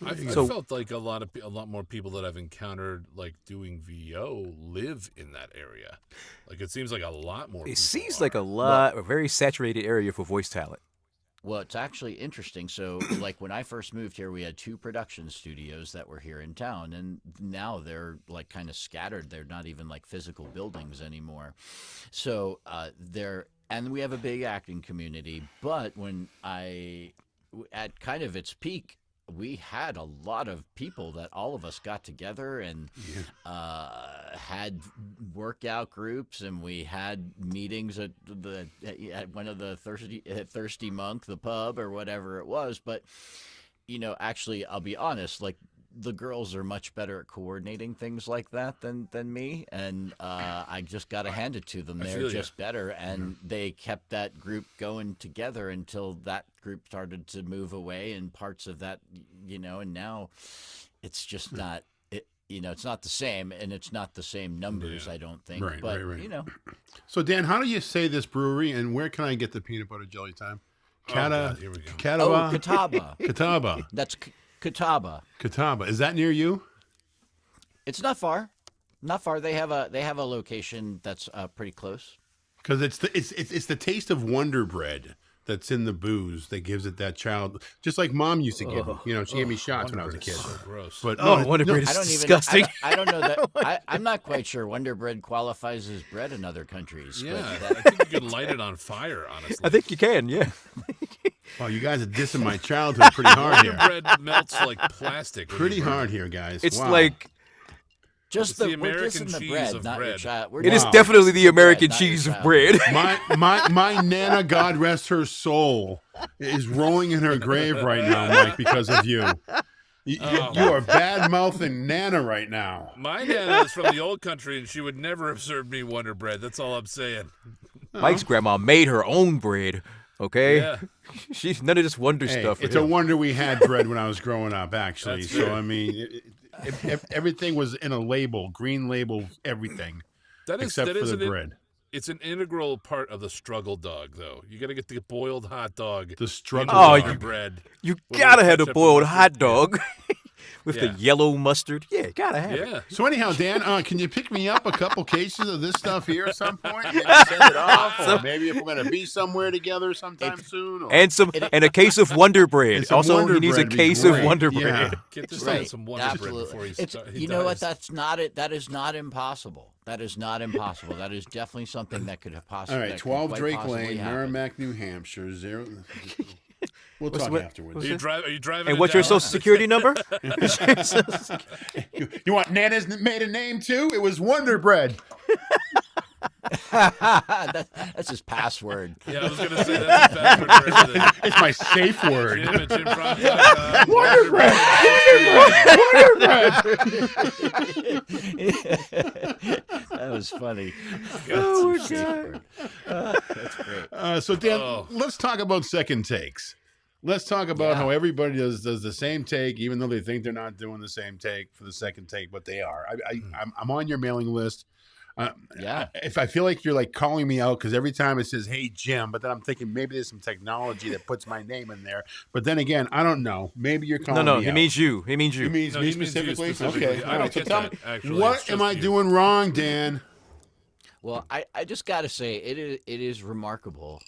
I felt like a lot more people that I've encountered like doing VO live in that area. Like it seems like a lot more. It seems like a very saturated area for voice talent. Well, it's actually interesting. So, like when I first moved here, we had 2 production studios that were here in town, and now they're like kind of scattered. They're not even like physical buildings anymore. So and we have a big acting community. But when at kind of its peak, we had a lot of people that all of us got together and had workout groups, and we had meetings at one of the Thirsty Monk, the pub or whatever it was. But actually, I'll be honest, like the girls are much better at coordinating things like that than me, and I just got to hand it to them. They're just better, and they kept that group going together until that group started to move away, and parts of that, and now it's just not. It's not the same, and it's not the same numbers. I don't think. Right. So Dan, how do you say this brewery, and where can I get the peanut butter jelly time? Here we go. Catawba. Catawba. That's Catawba. Catawba. Is that near you? It's not far. Not far. They have a location that's pretty close. Because it's the taste of Wonder Bread that's in the booze that gives it that child, just like Mom used to give me. She gave me shots when I was a kid. So gross. But Wonder Bread is disgusting. I don't know that. I'm not quite sure Wonder Bread qualifies as bread in other countries. Yeah, but I think you could light it on fire. Honestly, I think you can. Yeah. Wow, you guys are dissing my childhood pretty hard Wonder here. bread melts like plastic. Pretty hard here, guys. It's Wow. like just the we're American dissing the cheese bread, of not your bread. child. We're it is not definitely the dissing American bread, not your cheese of child. bread. My Nana, God rest her soul, is rolling in her grave right now, Mike, because of you. You are bad mouthing Nana right now. My Nana is from the old country, and she would never have served me Wonder Bread. That's all I'm saying. Mike's grandma made her own bread. Okay, Yeah. She's none of this Wonder stuff. for It's a him. wonder we had bread when I was growing up, actually. That's So fair. I mean, everything was in a label, green label, everything, except for the bread. It's an integral part of the struggle dog, though. You got to get the boiled hot dog. The struggle. Oh, dog. Bread. You With gotta the have the ketchup boiled and hot mustard. dog with Yeah. the yellow mustard. Yeah, gotta have it. Yeah. So anyhow, Dan, can you pick me up a couple cases of this stuff here at some point? Maybe send it off, or maybe if we're going to be somewhere together sometime soon. Or... And a case of Wonder Bread. And some Also, Wonder he needs a Bread would be case of great. Wonder Yeah. Bread. Get this guy Right. some Wonder Bread Absolutely. before he It's, starts. you know what? That's not it. That is not impossible. That is not impossible. That is definitely something that could have possibly. All right, that could 12 quite Drake possibly Lane, happen. Merrimack, New Hampshire, 0. We'll talk afterwards. Are you driving? And to what's your Dallas? social security number? You want Nana's maiden name too? It was Wonder Bread. That's his password. Yeah, I was gonna say that's the password for everything. It's my safe word. Jim at JimFrost.com. Wonder Bread. That was funny. Oh, my God. That's great. So Dan, Oh. let's talk about second takes. Let's talk about how everybody does the same take, even though they think they're not doing the same take for the second take, but they are. I'm on your mailing list. Yeah. If I feel like you're like calling me out because every time it says "Hey Jim," but then I'm thinking maybe there's some technology that puts my name in there. But then again, I don't know. Maybe you're calling No, me he out. means you. He means you. He means No, me he means you specifically. specifically. Okay. I All don't right. So get tell that, me, actually. what It's am just I you. doing wrong, Dan? Well, I just got to say it is remarkable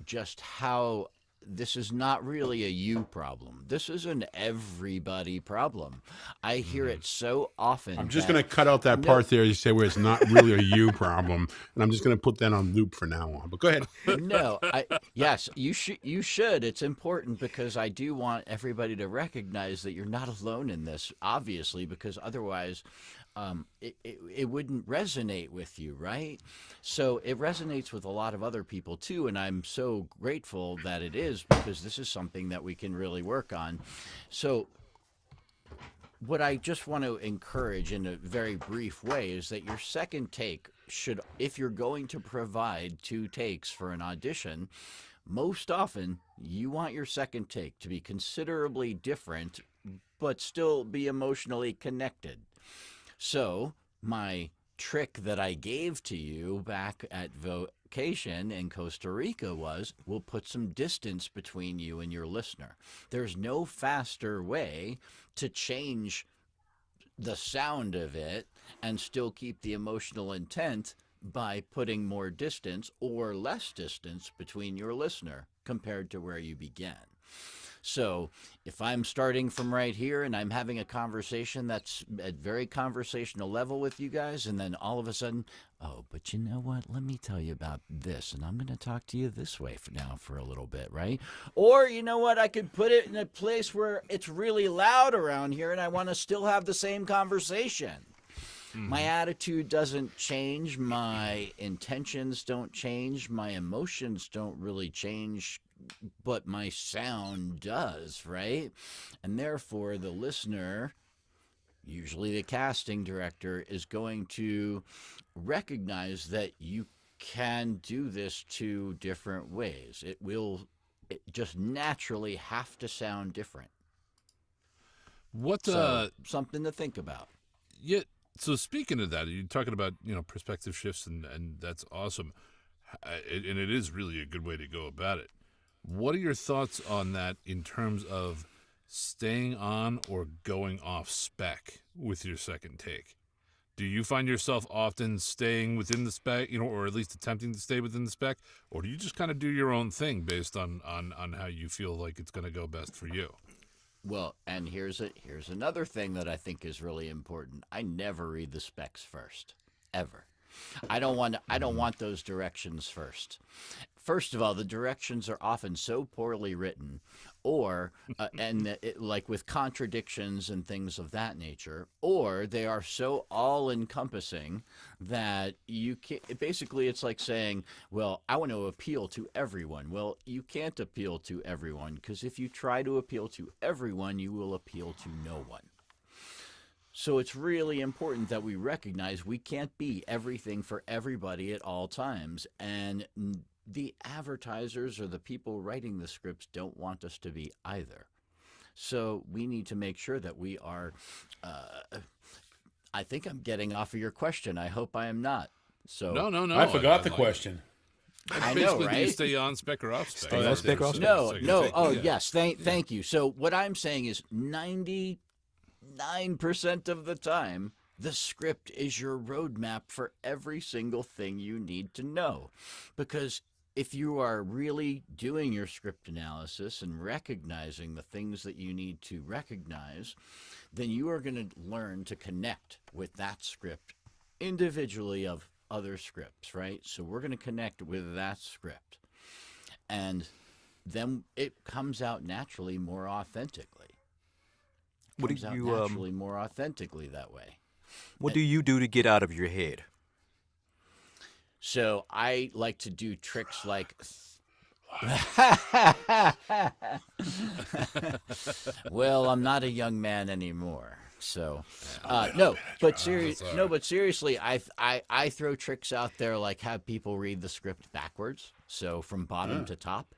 just how this is not really a you problem. This is an everybody problem. I hear it so often. I'm just that- going to cut out that part there you say where it's not really a you problem, and I'm just going to put that on loop for now on. But go ahead. No, yes, you should. You should. It's important because I do want everybody to recognize that you're not alone in this. Obviously, because otherwise, it wouldn't resonate with you, right? So it resonates with a lot of other people too, and I'm so grateful that it is because this is something that we can really work on. So what I just want to encourage in a very brief way is that your second take should, if you're going to provide 2 takes for an audition, most often you want your second take to be considerably different, but still be emotionally connected. So my trick that I gave to you back at vacation in Costa Rica was we'll put some distance between you and your listener. There's no faster way to change the sound of it and still keep the emotional intent by putting more distance or less distance between your listener compared to where you began. So if I'm starting from right here and I'm having a conversation that's at very conversational level with you guys, and then all of a sudden, oh, but you know what? Let me tell you about this, and I'm going to talk to you this way for now for a little bit, right? Or you know what? I could put it in a place where it's really loud around here, and I want to still have the same conversation. My attitude doesn't change. My intentions don't change. My emotions don't really change, but my sound does, right? And therefore, the listener, usually the casting director, is going to recognize that you can do this 2 different ways. It just naturally have to sound different. What So, something to think about. yeah, so speaking of that, you're talking about, perspective shifts, and that's awesome. And it is really a good way to go about it. What are your thoughts on that in terms of staying on or going off spec with your second take? Do you find yourself often staying within the spec, or at least attempting to stay within the spec, or do you just kind of do your own thing based on how you feel like it's going to go best for you? Well, and here's another thing that I think is really important. I never read the specs first, ever. I don't want those directions first. First of all, the directions are often so poorly written, or like with contradictions and things of that nature, or they are so all-encompassing that you can't. Basically, it's like saying, "Well, I want to appeal to everyone." Well, you can't appeal to everyone because if you try to appeal to everyone, you will appeal to no one. So it's really important that we recognize we can't be everything for everybody at all times. And the advertisers or the people writing the scripts don't want us to be either. So we need to make sure that we are, I think I'm getting off of your question. I hope I am not. So No. I forgot the question. I know, Basically, right? do you stay on spec or off spec? Stay on spec or off spec? No. Oh, Yeah. yes. Thank you. So what I'm saying is 99% of the time, the script is your roadmap for every single thing you need to know. Because if you are really doing your script analysis and recognizing the things that you need to recognize, then you are going to learn to connect with that script individually of other scripts, right? So we're going to connect with that script. And then it comes out naturally more authentically. What do Comes out you naturally more authentically that way. What do you do to get out of your head? So I like to do tricks like well, I'm not a young man anymore. So but seriously, I throw tricks out there like have people read the script backwards, so from bottom to top.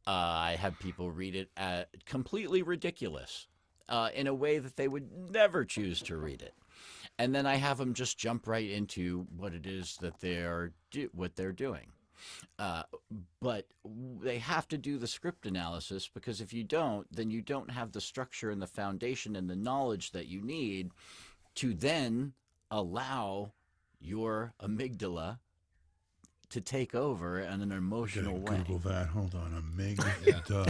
I have people read it completely ridiculous in a way that they would never choose to read it. and then I have them just jump right into what it is that what they're doing. But they have to do the script analysis, because if you don't, then you don't have the structure and the foundation and the knowledge that you need to then allow your amygdala to take over in an emotional way. Google that. Hold on. Amygdala.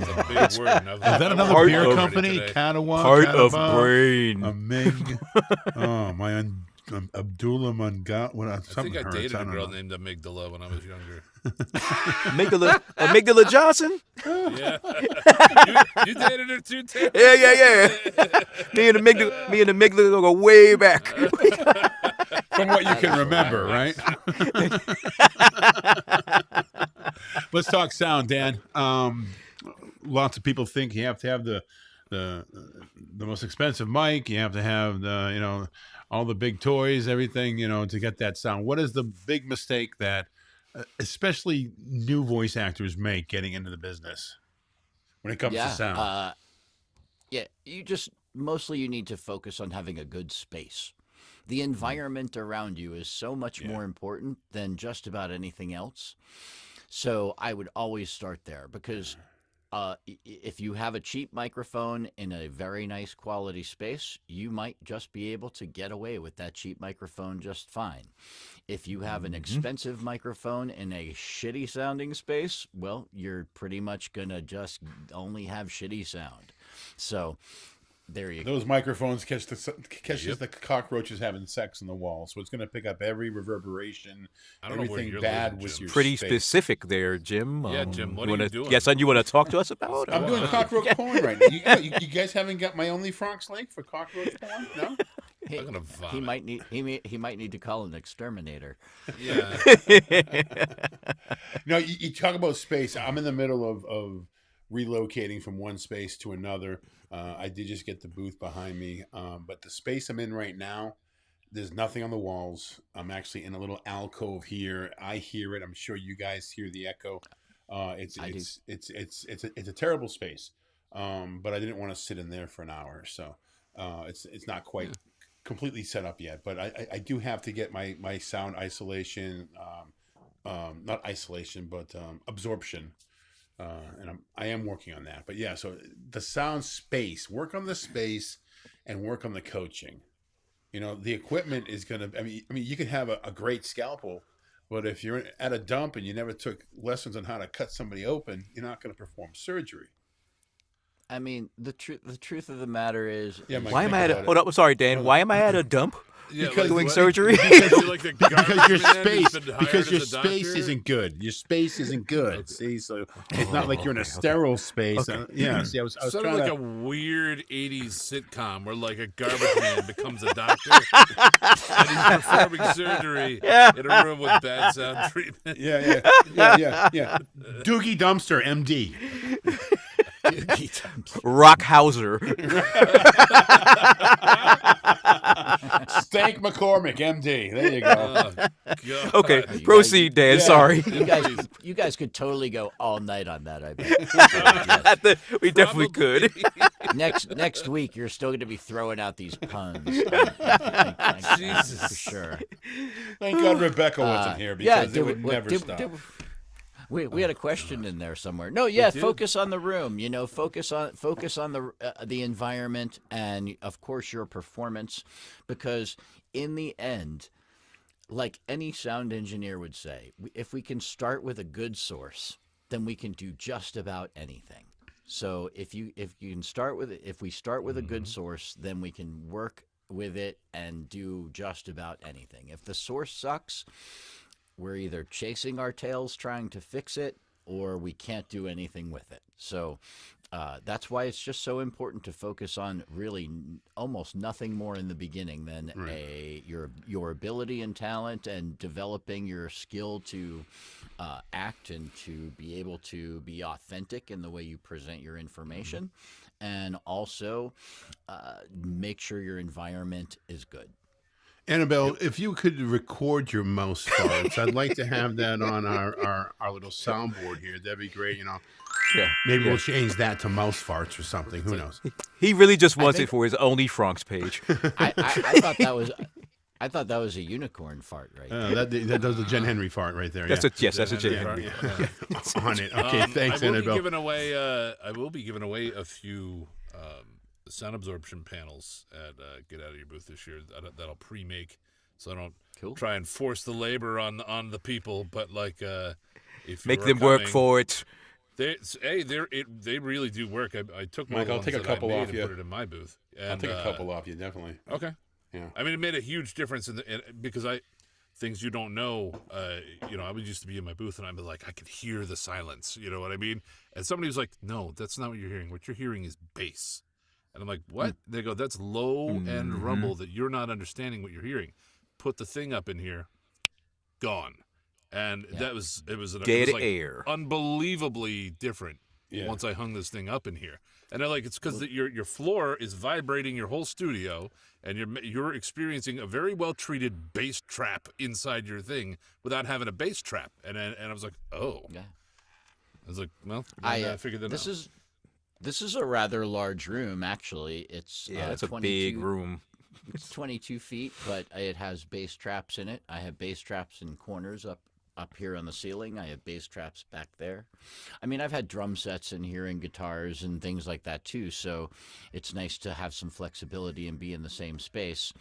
It's a big word. and Is that another Part beer of- company? Today. Catawa? Part of Catawba? brain. Oh, my Abdullah Mungat. What I think I dated a girl named Amygdala when I was younger. Amygdala Johnson? Yeah. you dated her too, Tim? Yeah. me and Amygdala go way back. From what you can remember, right? Let's talk sound, Dan. Lots of people think you have to have the most expensive mic. You have to have the all the big toys, everything to get that sound. What is the big mistake that especially new voice actors make getting into the business when it comes to sound? You need to focus on having a good space. The environment around you is so much more important than just about anything else. So I would always start there, because if you have a cheap microphone in a very nice quality space, you might just be able to get away with that cheap microphone just fine. If you have an expensive microphone in a shitty sounding space, well, you're pretty much going to just only have shitty sound. So there you go. Those microphones catches the cockroaches having sex in the wall, so it's going to pick up every reverberation, I don't know where everything you're bad living, with Jim. your Pretty space. specific there, Jim. Yeah, Jim, what you are you wanna- doing? Yes, son, you want to talk to us about? I'm doing cockroach porn right now. You guys haven't got my only Franck's link for cockroach porn? No? I'm gonna vomit. He might need to call an exterminator. Yeah. No, you talk about space. I'm in the middle of relocating from one space to another. I did just get the booth behind me, but the space I'm in right now, there's nothing on the walls. I'm actually in a little alcove here. I hear it. I'm sure you guys hear the echo. It's a terrible space, but I didn't want to sit in there for an hour, so it's not quite completely set up yet. But I do have to get my sound isolation, not isolation, but absorption. And I am working on that. But yeah, so the sound space, work on the space and work on the coaching. The equipment is going to, I mean, you can have a great scalpel, but if you're at a dump and you never took lessons on how to cut somebody open, you're not going to perform surgery. I mean, the truth of the matter is, Yeah, Mike, Why am I think at a? about Hold up, sorry, Dan. Why am I at a dump? Yeah, Because Doing what? surgery? Because you're like the because your garbage man who's space, been hired because as your a space doctor? isn't good. Your space isn't good. See, so it's not like you're in a sterile space. Yeah. See, I was Sounded trying like to. a weird 80s sitcom where like a garbage man becomes a doctor and he's performing surgery in a room with bad sound treatment. Yeah. Doogie Dumpster, MD. Rockhauser. Stank McCormick, MD. There you go. God. Okay, proceed, Dan. Yeah. Sorry. you guys could totally go all night on that. I bet. We definitely could. next week, you're still going to be throwing out these puns. Jesus. For sure. Thank God Rebecca wasn't here because it would never stop. We had a question in there somewhere. No, focus on the room. Focus on the environment and of course your performance, because in the end, like any sound engineer would say, if we can start with a good source, then we can do just about anything. So if we start with a good source, then we can work with it and do just about anything. If the source sucks, we're either chasing our tails trying to fix it, or we can't do anything with it. So that's why it's just so important to focus on really almost nothing more in the beginning than your ability and talent, and developing your skill to act and to be able to be authentic in the way you present your information, and also make sure your environment is good. Annabelle, if you could record your mouse farts, I'd like to have that on our little soundboard here. That'd be great. Yeah. Maybe yeah. we'll change that to mouse farts or something. Who knows? He really just wants think- it for his Only Franks page. I thought that was. I thought that was a unicorn fart, right? That does the Jen Henry fart right there. That's yeah. that's a J. Henry. On it. Okay, thanks, I will be Annabelle. giving away. I will be giving away a few sound absorption panels at Get Out of Your Booth this year. That'll pre-make, so I don't Cool. try and force the labor on the people. But like, if Make you them are work coming, for it. they really do work. I took my Mike, I'll ones take a that couple I made off and you. put it in my booth. And, I'll take a couple off you, definitely. Okay. Yeah. I mean, it made a huge difference because things you don't know. I would used to be in my booth and I'd be like, I could hear the silence. You know what I mean? And somebody was like, no, that's not what you're hearing. What you're hearing is bass. And I'm like, what? They go, that's low end rumble that you're not understanding what you're hearing. Put the thing up in here, gone. And it was Dead like air. unbelievably different Yeah. once I hung this thing up in here. And they're like, it's because your floor is vibrating your whole studio, and you're experiencing a very well treated bass trap inside your thing without having a bass trap. And I was like, oh. Yeah. I was like, well, I figured that this out. this is a rather large room. Actually, it's It's a 22 big room. It's 22 feet, but it has bass traps in it. I have bass traps in corners up here on the ceiling. I have bass traps back there. I mean, I've had drum sets in here and guitars and things like that too. So it's nice to have some flexibility and be in the same space.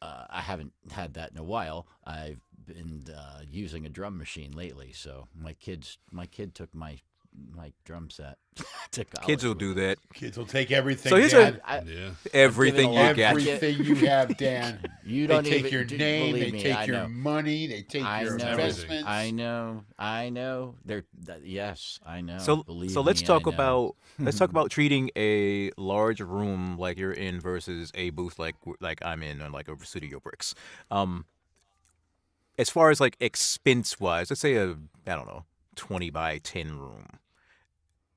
I haven't had that in a while. I've been using a drum machine lately. So my kid took my drum set to college. Kids will with do it. that. Kids will take everything. So here's Dad. Yeah. Everything a lot you of got. Everything you have, Dan. You They don't take even your name. They believe me, take I your know. money. They take I your know. investments. I know. Yes, I know. So Believe let's me, talk I know. about treating a large room like you're in versus a booth like I'm in on like a Studio Bricks. As far as like expense wise, let's say I don't know, 20 by 10 room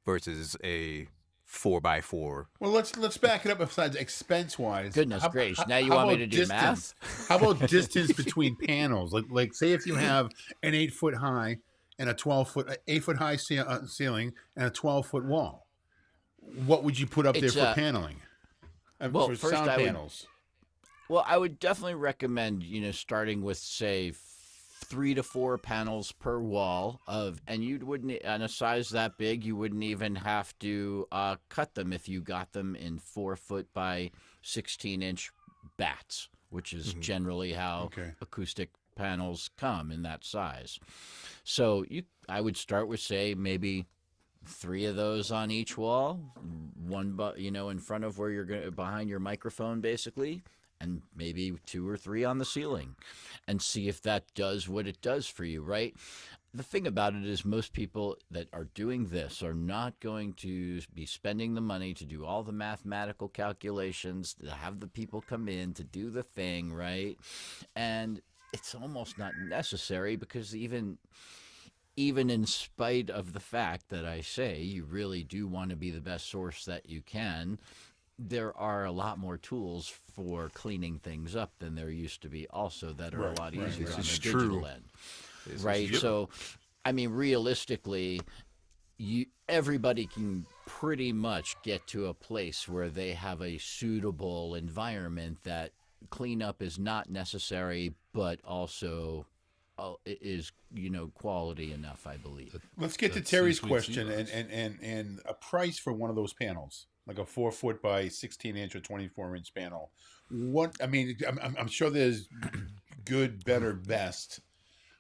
versus a 4x4. Well, let's back it up. Besides expense wise, Goodness gracious! Now you want me to do math? How about distance between panels? Like say if you have an 8-foot high and a 8-foot high ceiling and a 12-foot wall, what would you put up there It's, for paneling? well, for first sound I would- panels. Well, I would definitely recommend starting with say 3 to 4 panels per wall and you wouldn't on a size that big you wouldn't even have to cut them if you got them in 4-foot by 16-inch bats, which is generally how Okay. acoustic panels come in that size. So I would start with say maybe 3 of those on each wall, one in front of where you're behind your microphone basically, and maybe 2 or 3 on the ceiling, and see if that does what it does for you, right? The thing about it is most people that are doing this are not going to be spending the money to do all the mathematical calculations, to have the people come in to do the thing, right? And it's almost not necessary because even in spite of the fact that I say you really do want to be the best source that you can, there are a lot more tools for cleaning things up than there used to be also that are a lot easier on the is digital true. end. Right? So, I mean, realistically, everybody can pretty much get to a place where they have a suitable environment that cleanup is not necessary, but also is quality enough, I believe. Let's get to That's Terry's sweet question seagulls. and a price for one of those panels, like a 4-foot by 16-inch or 24-inch panel. What I mean, I'm sure there's good, better, best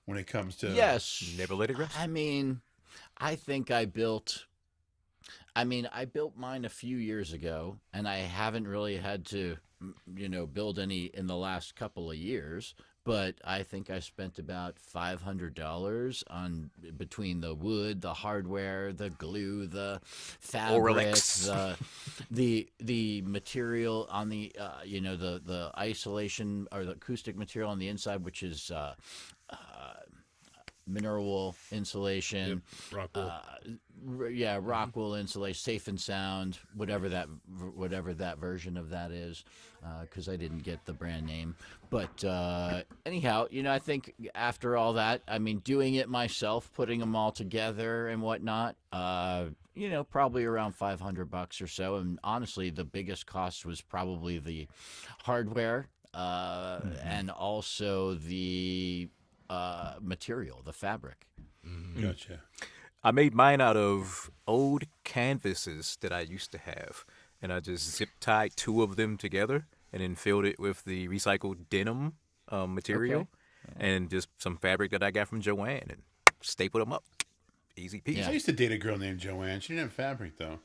when it comes to Yes. Never let it rest. I mean, I think I built mine a few years ago, and I haven't really had to, build any in the last couple of years. But I think I spent about $500 on between the wood, the hardware, the glue, the fabric, Oralex. the material on the the isolation or the acoustic material on the inside, which is mineral wool insulation. Yep, Rockwell. Rock wool insulation, safe and sound, whatever that version of that is, because I didn't get the brand name. But anyhow, I think after all that, I mean, doing it myself, putting them all together and whatnot, probably around $500 or so. And honestly, the biggest cost was probably the hardware and also the material, the fabric. Gotcha. I made mine out of old canvases that I used to have, and I just zip tied 2 of them together and then filled it with the recycled denim material and just some fabric that I got from Joanne and stapled them up. Easy peasy. Yeah. I used to date a girl named Joanne. She didn't have fabric though.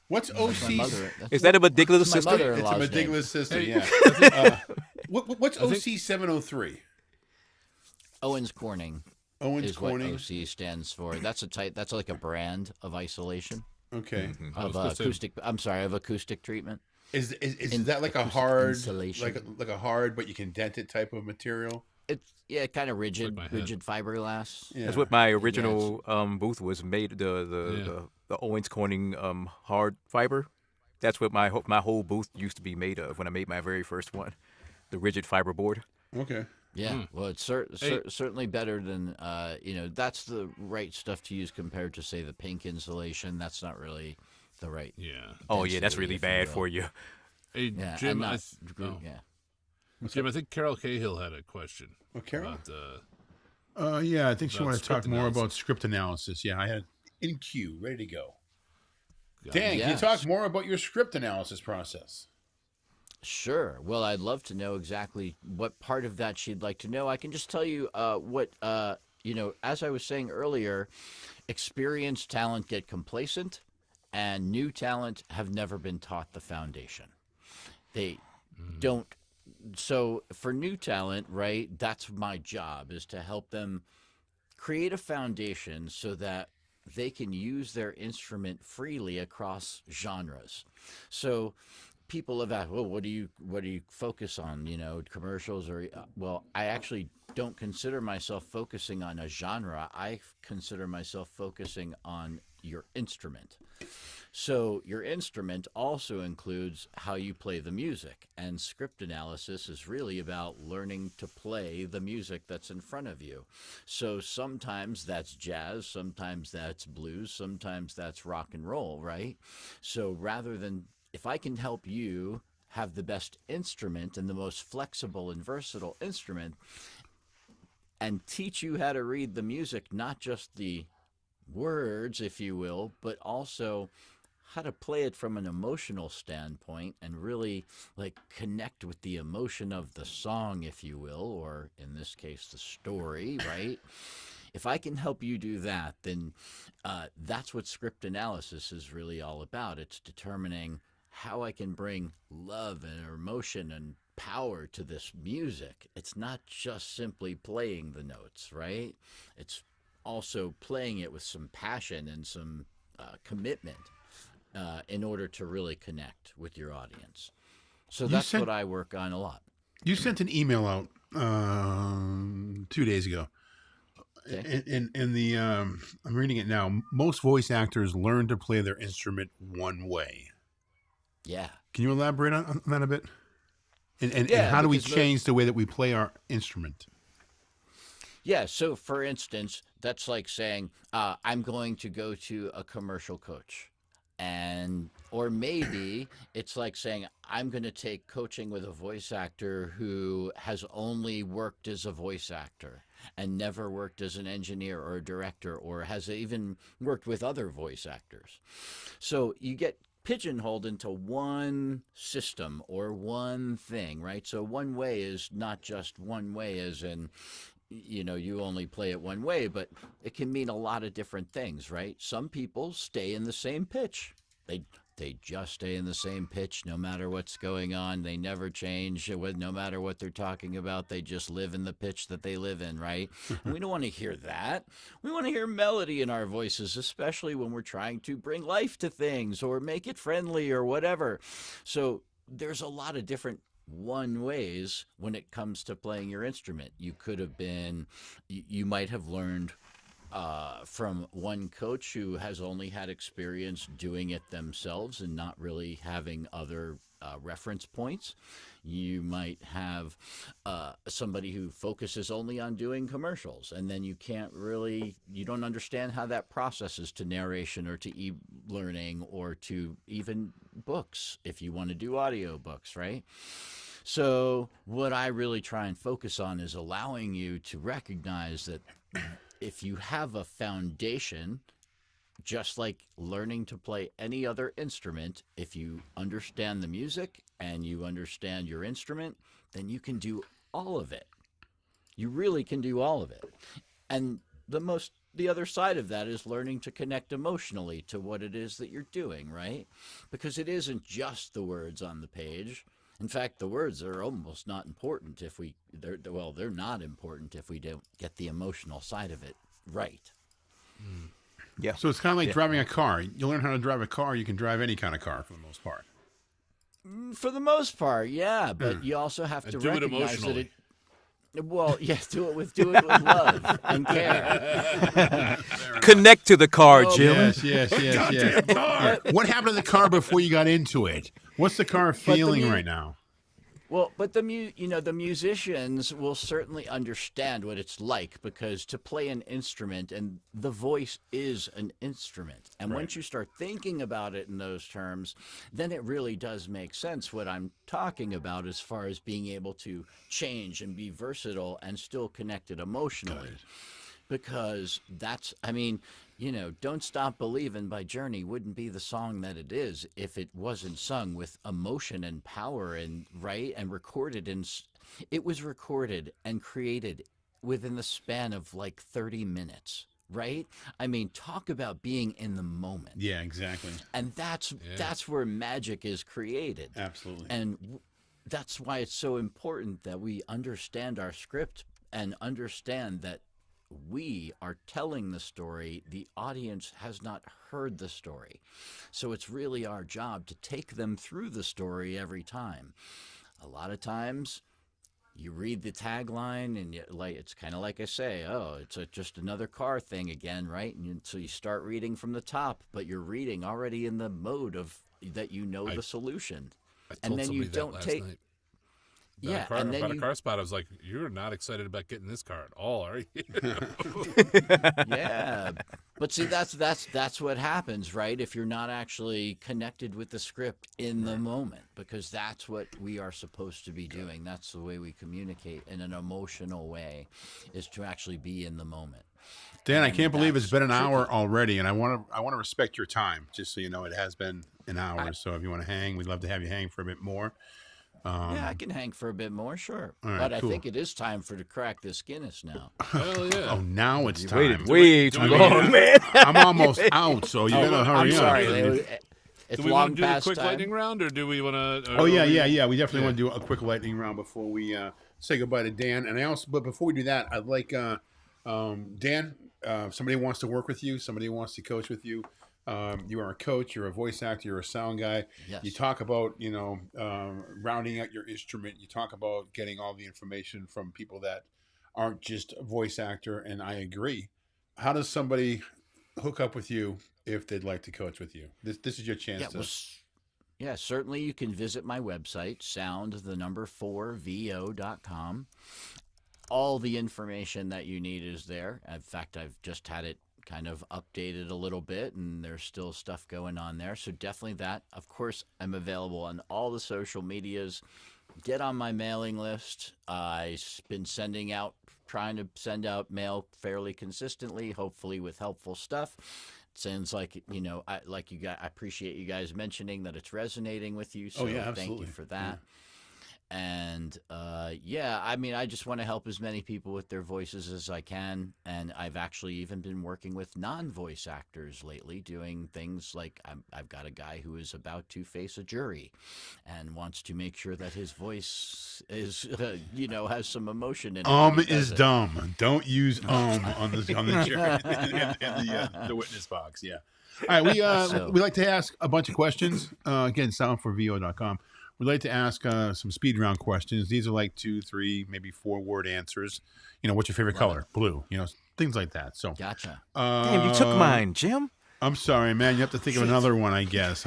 What's My OC's? mother, Is that a ridiculous my sister? It's a mother-in-law's name. ridiculous sister. Hey, Yeah. What's OC 703? Owens Corning Owens is what Corning. OC stands for. That's like a brand of isolation Okay. of gonna say- acoustic. I'm sorry, of acoustic treatment. Is In- that like a acoustic hard, insulation. like a hard, but you can dent it type of material? It's kind of rigid, my head. rigid fiberglass. Yeah. That's what my original booth was made. The Owens Corning hard fiber. That's what my whole booth used to be made of when I made my very first one, the rigid fiber board. Okay. Yeah, well, it's certainly better than that's the right stuff to use compared to say the pink insulation. That's not really the right. Yeah. Oh yeah, that's density, really if you bad will. for you. Hey, Yeah, Jim, and I not, th- Jim, I think Carol Cahill had a question. Oh, Carol? About, Yeah, I think she About wanted to talk script more analysis. about script analysis. Yeah, I had in queue, ready to go. Dan, can you Yes. talk more about your script analysis process? Sure. Well, I'd love to know exactly what part of that she'd like to know. I can just tell you what as I was saying earlier, experienced talent get complacent, and new talent have never been taught the foundation. They don't. So for new talent, right, that's my job, is to help them create a foundation so that they can use their instrument freely across genres. So people have asked, well, what do you focus on? Commercials or well, I actually don't consider myself focusing on a genre. I consider myself focusing on your instrument. So your instrument also includes how you play the music, and script analysis is really about learning to play the music that's in front of you. So sometimes that's jazz, sometimes that's blues, sometimes that's rock and roll, right? So rather than, if I can help you have the best instrument and the most flexible and versatile instrument and teach you how to read the music, not just the words, if you will, but also how to play it from an emotional standpoint and really connect with the emotion of the song, if you will, or in this case, the story, right? If I can help you do that, then that's what script analysis is really all about. It's determining how I can bring love and emotion and power to this music. It's not just simply playing the notes, right? It's also playing it with some passion and some commitment in order to really connect with your audience. So that's what I work on a lot. You sent an email out 2 days ago. Okay. In the I'm reading it now. Most voice actors learn to play their instrument one way. Yeah. Can you elaborate on that a bit? And Yeah, how do we because change the way that we play our instrument? Yeah, so for instance, that's like saying, I'm going to go to a commercial coach. Or maybe it's like saying, I'm going to take coaching with a voice actor who has only worked as a voice actor and never worked as an engineer or a director, or has even worked with other voice actors. So you get pigeonholed into one system or one thing, right? So one way is not just one way as in, you only play it one way, but it can mean a lot of different things, right? Some people stay in the same pitch. They just stay in the same pitch no matter what's going on. They never change no matter what they're talking about. They just live in the pitch that they live in, right? And we don't want to hear that. We want to hear melody in our voices, especially when we're trying to bring life to things or make it friendly or whatever. So there's a lot of different one ways when it comes to playing your instrument. You might have learned from one coach who has only had experience doing it themselves and not really having other reference points. You might have somebody who focuses only on doing commercials, and then you don't understand how that processes to narration or to e-learning or to even books if you want to do audio books, right? So what I really try and focus on is allowing you to recognize that if you have a foundation, just like learning to play any other instrument, if you understand the music and you understand your instrument, then you can do all of it. You really can do all of it. And the other side of that is learning to connect emotionally to what it is that you're doing, right? Because it isn't just the words on the page. In fact, the words are almost not important they're not important if we don't get the emotional side of it right. Yeah. So it's kind of like driving a car. You learn how to drive a car, you can drive any kind of car for the most part. For the most part, yeah, but you also have to do it recognize that emotionally. do it with love and care. Connect to the car, No, Jim. Yes. What happened to the car before you got into it? What's the car feeling right now? Well, but the musicians will certainly understand what it's like, because to play an instrument, and the voice is an instrument. And once you start thinking about it in those terms, then it really does make sense what I'm talking about as far as being able to change and be versatile and still connected emotionally. Because Don't Stop Believin' by Journey wouldn't be the song that it is if it wasn't sung with emotion and power and recorded. It was recorded and created within the span of like 30 minutes, right? I mean, talk about being in the moment. Yeah, exactly. And that's where magic is created. Absolutely. And that's why it's so important that we understand our script and understand that we are telling the story. The audience has not heard the story. So it's really our job to take them through the story every time. A lot of times you read the tagline and it's kind of like I say, it's just another car thing again, right? And so you start reading from the top, but you're reading already in the mode of that the solution. I told and then you somebody don't that take last night. and then about a car spot. I was like, "You're not excited about getting this car at all, are you?" Yeah, but see, that's what happens, right? If you're not actually connected with the script in the moment, because that's what we are supposed to be doing. That's the way we communicate in an emotional way, is to actually be in the moment. Dan, I And can't believe it's that's been an hour tricky. already, and I want to respect your time. Just so you know, it has been an hour. So if you want to hang, we'd love to have you hang for a bit more. Yeah, I can hang for a bit more, sure. All right, But I cool. think it is time to crack this Guinness now. Hell yeah! Oh, now it's time. Waited way too we- long, man. I'm almost out, so you gotta hurry I'm up. sorry. Do It's we long want to do the past quick time. lightning round, or do we want to? Oh yeah. We definitely want to do a quick lightning round before we say goodbye to Dan. But before we do that, I'd like Dan. Somebody wants to work with you. Somebody wants to coach with you. You are a coach. You're a voice actor. You're a sound guy. Yes. You talk about rounding out your instrument. You talk about getting all the information from people that aren't just a voice actor. And I agree. How does somebody hook up with you if they'd like to coach with you? This is your chance to. Yeah, certainly you can visit my website, sound4vo.com. All the information that you need is there. In fact, I've just had it kind of updated a little bit, and there's still stuff going on there. So definitely that. Of course, I'm available on all the social medias. Get on my mailing list. I've been trying to send out mail fairly consistently, hopefully with helpful stuff. Sounds like, I appreciate you guys mentioning that it's resonating with you. So yeah, thank absolutely. you for that. And I just want to help as many people with their voices as I can. And I've actually even been working with non-voice actors lately, doing things like I've got a guy who is about to face a jury and wants to make sure that his voice is, has some emotion in it. when he Is does it. dumb. Don't use on the jury in the witness box. Yeah. All right. We like to ask a bunch of questions. Again, sound4vo.com. We'd like to ask some speed round questions. These are like 2, 3, maybe 4 word answers. What's your favorite color? Blue. Things like that. So Gotcha. Damn, you took mine, Jim. I'm sorry, man. You have to think of another one, I guess.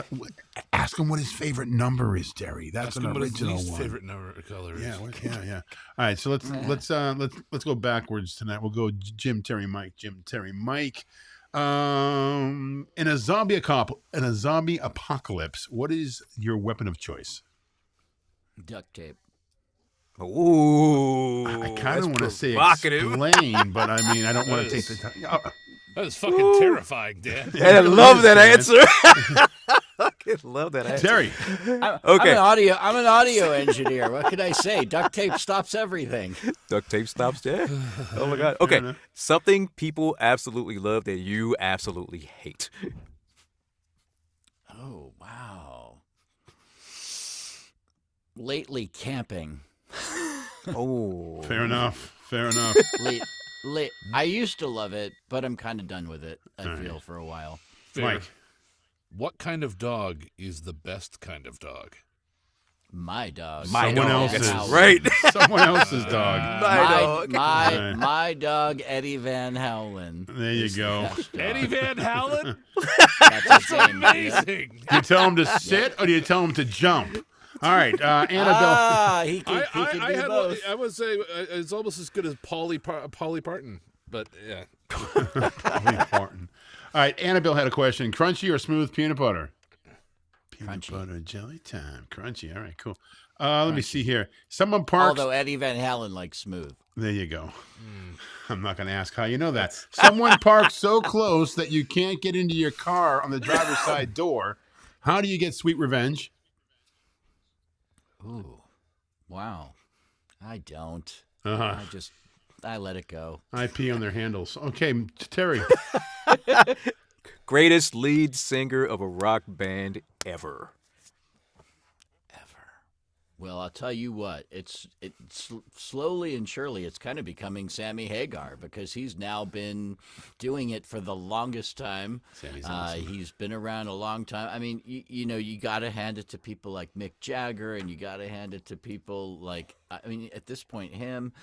Ask him what his favorite number is, Terry. That's Ask an him what his original least one. favorite color is. Yeah. All right, so let's go backwards tonight. We'll go Jim, Terry, Mike. In a zombie apocalypse, what is your weapon of choice? Duct tape. Ooh, I kind of want to say provocative. explain, but I mean, I don't want to take the time. That was fucking terrifying, Dan. And I love that answer. I love that answer. Terry, Okay. I'm an audio engineer. What can I say? Duct tape stops everything. Duct tape stops there. Oh my God. Okay. enough. Something people absolutely love that you absolutely hate. Oh, wow. Lately, camping. Oh. fair enough. I used to love it, but I'm kind of done with it, I feel, for a while. Fair. Mike, What kind of dog is the best kind of dog? My dog. My Someone dog. else's. That's right. someone else's dog. My dog. My dog, Eddie Van Howlen. There you is the go. best dog. Eddie Van Halen? That's his name. Amazing. Do you tell him to sit or do you tell him to jump? All right, Annabelle. He can do both. I would say it's almost as good as Polly Parton, but yeah. Probably important. All right, Annabelle had a question. Crunchy or smooth peanut butter? Peanut Crunchy. butter jelly time. Crunchy. All right, cool. Let me see here. Someone parks. Although Eddie Van Halen likes smooth. There you go. I'm not going to ask how you know that. Someone parks so close that you can't get into your car on the driver's side door. How do you get sweet revenge? Ooh, wow. I don't. Uh-huh. I let it go. I pee on their handles. Okay, Terry. Greatest lead singer of a rock band ever. Well, I'll tell you what. It's slowly and surely it's kind of becoming Sammy Hagar because he's now been doing it for the longest time. Sammy's awesome. He's been around a long time. I mean, you got to hand it to people like Mick Jagger, and you got to hand it to people like at this point him.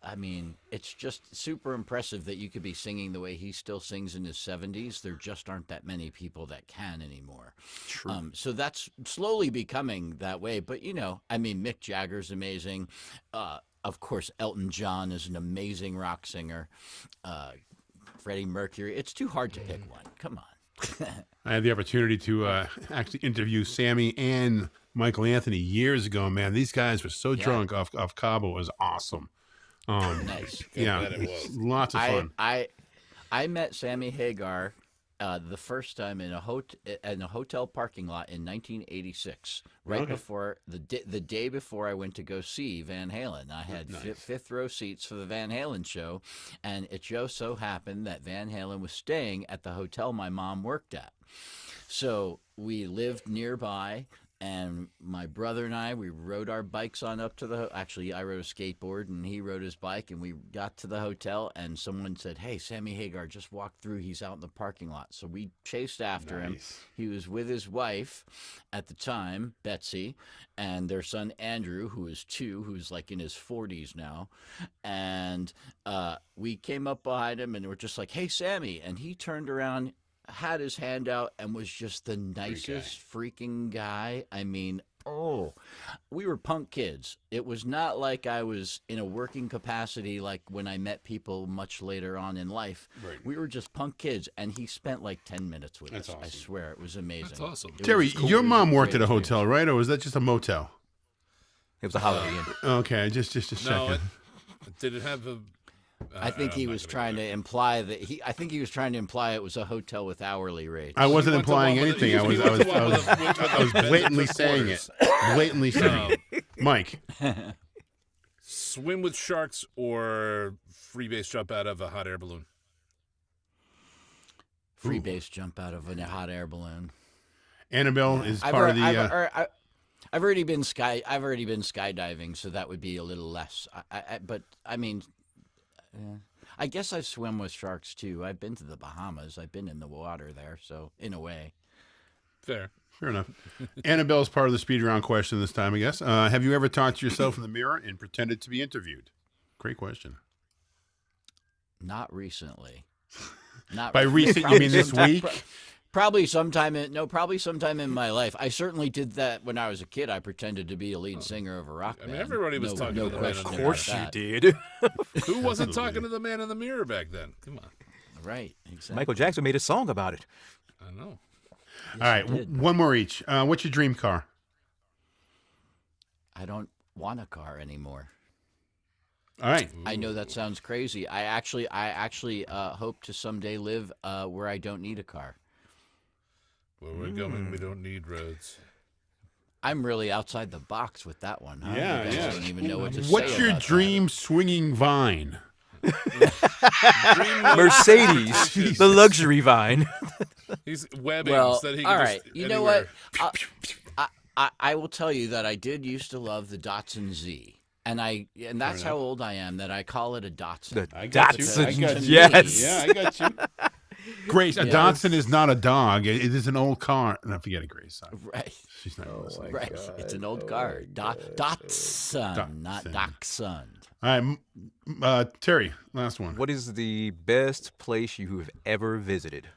I mean, it's just super impressive that you could be singing the way he still sings in his 70s. There just aren't that many people that can anymore. True. So that's slowly becoming that way. But, Mick Jagger's amazing. Of course, Elton John is an amazing rock singer. Freddie Mercury. It's too hard to pick one. Come on. I had the opportunity to actually interview Sammy and Michael Anthony years ago, man. These guys were so drunk off Cabo. It was awesome. Nice. Yeah, bet it was. lots of fun. I met Sammy Hagar the first time in a hotel parking lot in 1986, right before the day before I went to go see Van Halen. I had fifth row seats for the Van Halen show, and it just so happened that Van Halen was staying at the hotel my mom worked at. So we lived nearby. And my brother and I, we rode our bikes on up to actually, I rode a skateboard and he rode his bike, and we got to the hotel and someone said, "Hey, Sammy Hagar just walked through. He's out in the parking lot." So we chased after him. He was with his wife at the time, Betsy, and their son Andrew, who is 2, who's like in his 40s now. And we came up behind him and we're just like, "Hey, Sammy." And he turned around, had his hand out, and was just the nicest freaking guy. I mean, we were punk kids. It was not like I was in a working capacity like when I met people much later on in life. Right. We were just punk kids, and he spent like 10 minutes with us. Awesome. I swear, it was amazing. That's awesome. It Terry, was cool. your It was mom a worked great at a experience. hotel, right? Or was that just a motel? It was a Holiday Inn. Okay, just checking. No, did it have a? I think he was trying to imply that I think he was trying to imply it was a hotel with hourly rates. I wasn't went to implying one with anything. I was beds blatantly for saying it. quarters. Blatantly saying it. Mike, Swim with sharks or free base jump out of a hot air balloon? Free base jump out of a hot air balloon. Annabelle is part of the. I've already been skydiving, so that would be a little less. But I mean, I guess I've swum with sharks too. I've been to the Bahamas. I've been in the water there, so in a way. Fair. Fair enough. Annabelle's part of the speed round question this time, I guess. Have you ever talked to yourself in the mirror and pretended to be interviewed? Great question. Not recently. Not By really. recent, you mean this sometime- week? Probably sometime in my life. I certainly did that when I was a kid. I pretended to be a lead singer of a rock I band. mean, everybody was talking to the man in question the Of mirror. course about you that. did. Who wasn't talking to the man in the mirror back then? Come on. Right, exactly. Michael Jackson made a song about it. I know. All right, one more each. What's your dream car? I don't want a car anymore. All right. I know that sounds crazy. I actually hope to someday live where I don't need a car. Where we're going, we don't need roads. I'm really outside the box with that one. Huh? Yeah, You guys yeah. don't even know what to say What's your about dream swinging vine? Mercedes, the luxury vine. He's that. webbing Well, so that he all can right. just You know what? anywhere. I will tell you that I did used to love the Datsun Z, and that's how old I am that I call it a Datsun. I got you. Datsun, I got you. yes. Yeah, I got you. Grace, a Datsun is not a dog. It is an old car. No, forget it, Grace. Right, She's not listening. right. It's an old car. Datsun, not Dachshund. All right, Terry, last one. What is the best place you have ever visited?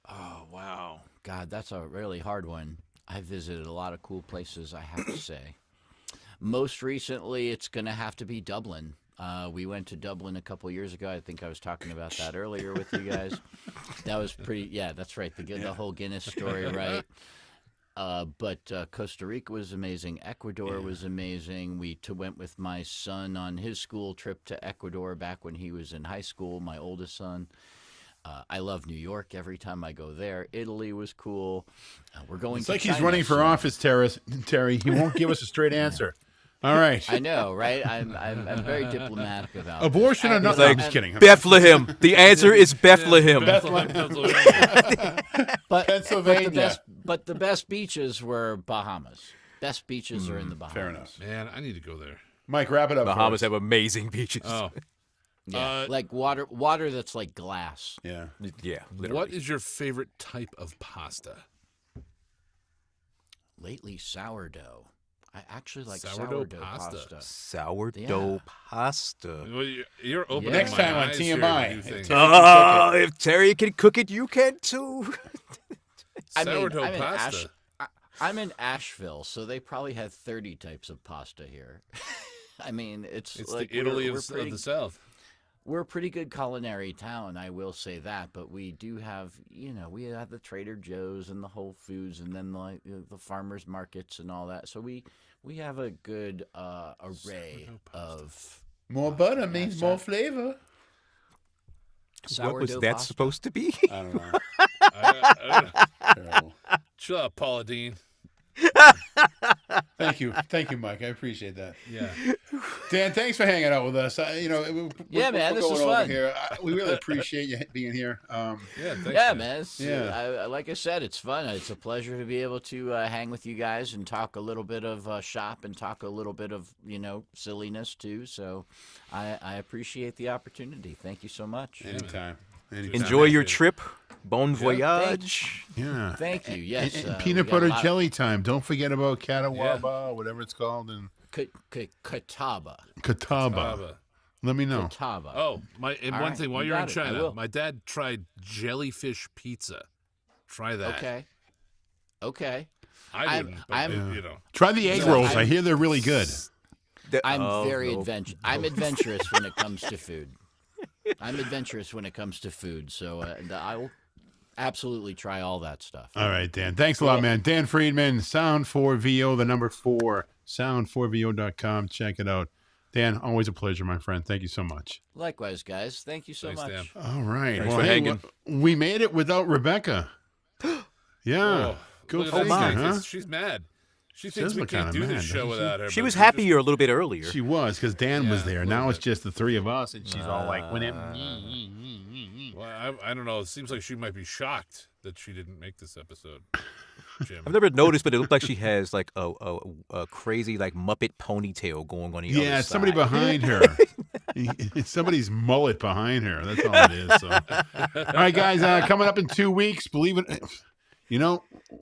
Oh wow, God, that's a really hard one. I visited a lot of cool places, I have to say. Most recently, it's going to have to be Dublin. We went to Dublin a couple years ago. I think I was talking about that earlier with you guys. That was pretty. Yeah, that's right. The whole Guinness story, right? But Costa Rica was amazing. Ecuador was amazing. We went with my son on his school trip to Ecuador back when he was in high school, my oldest son. I love New York every time I go there. Italy was cool. We're going It's to like he's China running for soon. office, Terry. He won't give us a straight answer. All right. I know, right? I'm very diplomatic about Abortion or not? Like- No, I'm just kidding. Bethlehem. The answer is Bethlehem. But Pennsylvania. But the best beaches were Bahamas. Best beaches are in the Bahamas. Fair enough. Man, I need to go there. Mike, wrap it up. for Bahamas us. have amazing beaches. Oh, Yeah, like water that's like glass. Yeah. Yeah, literally. what is your favorite type of pasta? Lately, sourdough. I actually like Sourdough sourdough pasta. Sourdough pasta. Well, you're opening Next my time on eyes here TMI. to new things. Oh, if Terry can cook it, you can too. Sourdough I'm in pasta. I'm in Asheville, so they probably have 30 types of pasta here. I mean, it's like the Italy we're of pretty, the South. We're a pretty good culinary town, I will say that. But we do have, we have the Trader Joe's and the Whole Foods, and then the farmers markets and all that. So we have a good array of More butter means more flavor. sourdough What was that pasta. supposed to be? I don't know. Terrible. Chill out, Paula Dean. Thank you, Mike. I appreciate that. Yeah. Dan, thanks for hanging out with us. Yeah, man, this going was over fun. Here. We really appreciate you being here. Yeah, thanks, Yeah, man. Yeah. Like I said, it's fun. It's a pleasure to be able to hang with you guys and talk a little bit of shop and talk a little bit of silliness too. So I appreciate the opportunity. Thank you so much. Anytime. Enjoy your trip. Bon voyage. Yeah. Thank you. Yes. And we peanut got a butter lot- jelly time. Don't forget about catawaba, whatever it's called, and Catawba. catawba. Let me know. Catawba. Oh, one right, thing while you you're in got it. I China, will. my dad tried jellyfish pizza. Try that. Okay. I wouldn't, but I'm- Try the egg So rolls. I'm- I hear they're really good. I'm Oh, very no. I'm adventurous when it comes to food. I'm adventurous when it comes to food, so I will absolutely try all that stuff. All right, Dan. Thanks a lot, man. Dan Friedman, Sound4VO, the number 4, sound4vo.com. Check it out. Dan, always a pleasure, my friend. Thank you so much. Likewise, guys. Thank you so Thanks, much. Dan. All right. Thanks well, for hey, hanging. we made it without Rebecca. Yeah. Oh, Go look at figure, that. huh? She's mad. She does thinks we look can't kinda do mad, this show doesn't she? without her. She but was we happier a little bit earlier. She was, because Dan was Yeah, there. a Now little it's bit. just the three of us, and she's all like, when it... Well, I don't know. It seems like she might be shocked that she didn't make this episode. Jim. I've never noticed, but it looked like she has like a crazy like Muppet ponytail going on the other Yeah, side. it's somebody behind her. It's somebody's mullet behind her. That's all it is. So. All right, guys, coming up in 2 weeks, believe it.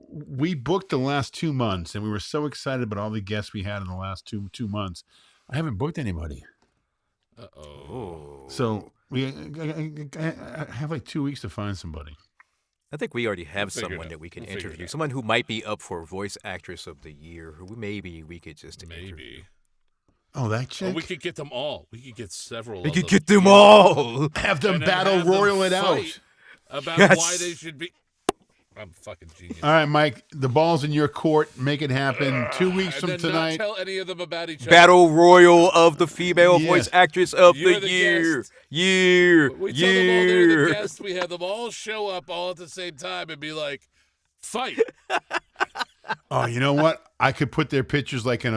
We booked the last 2 months, and we were so excited about all the guests we had in the last two months. I haven't booked anybody. Uh-oh. So I have like 2 weeks to find somebody. I think we already have figure it someone out. that we can We'll figure it interview. out. Someone who might be up for Voice Actress of the Year. Who maybe we could just interview. Maybe. Oh, that Oh, chick. we could get them all. We could get several. We of could them. get them all. have them And then battle have them royal it out. fight about Yes. why they should be. I'm fucking genius. All right, Mike. The ball's in your court. Make it happen. 2 weeks And from then tonight. not tell any of them about each other. Battle Royal of the Female Yes. Voice Actress of You're the the Year. guest. Year. We tell them all they're the Year. guests. We have them all show up all at the same time and be like, fight. Oh, you know what? I could put their pictures like in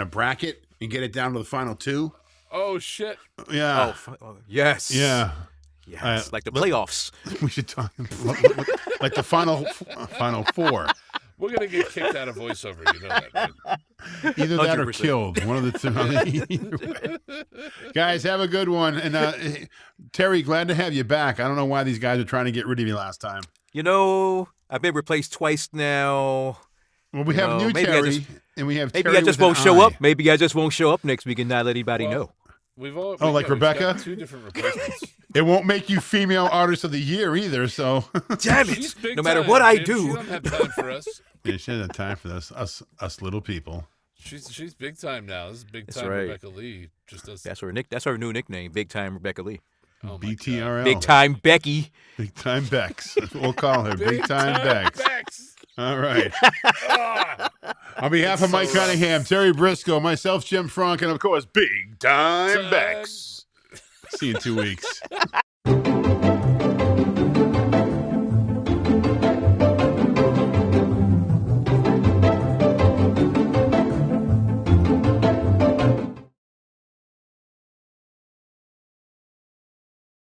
a bracket and get it down to the final two. Oh, shit. Yeah. Yes. Yeah. Yes. Like the playoffs. We should talk like the final four. We're going to get kicked out of voiceover. You know that, right? Either that or 100%. killed. One of the two. Either way. Guys, have a good one. And Terry, glad to have you back. I don't know why these guys are trying to get rid of you last time. You know, I've been replaced twice now. Well, we have No, new maybe Terry, and we have Maybe Terry I just with won't an show I. up. Maybe I just won't show up next week and not let anybody know. We've all. Oh, like we've got Rebecca? 2 different replacements. It won't make you female artist of the year either. So Damn She's it. big No matter time, what I dude. do. She don't have time for us. yeah, she doesn't have time for this. Us little people. She's big time now. This is big That's time right. Rebecca Lee. Just does. That's her new nickname, Big Time Rebecca Lee. Oh my BTRL. Big Time Becky. Big time Bex. We'll call her Big Time Bex. Bex. All right. Ah. On behalf of Mike so rough. Cunningham, Terry Briscoe, myself, Jim Frank, and of course, Big Time Time. Bex. See you in 2 weeks.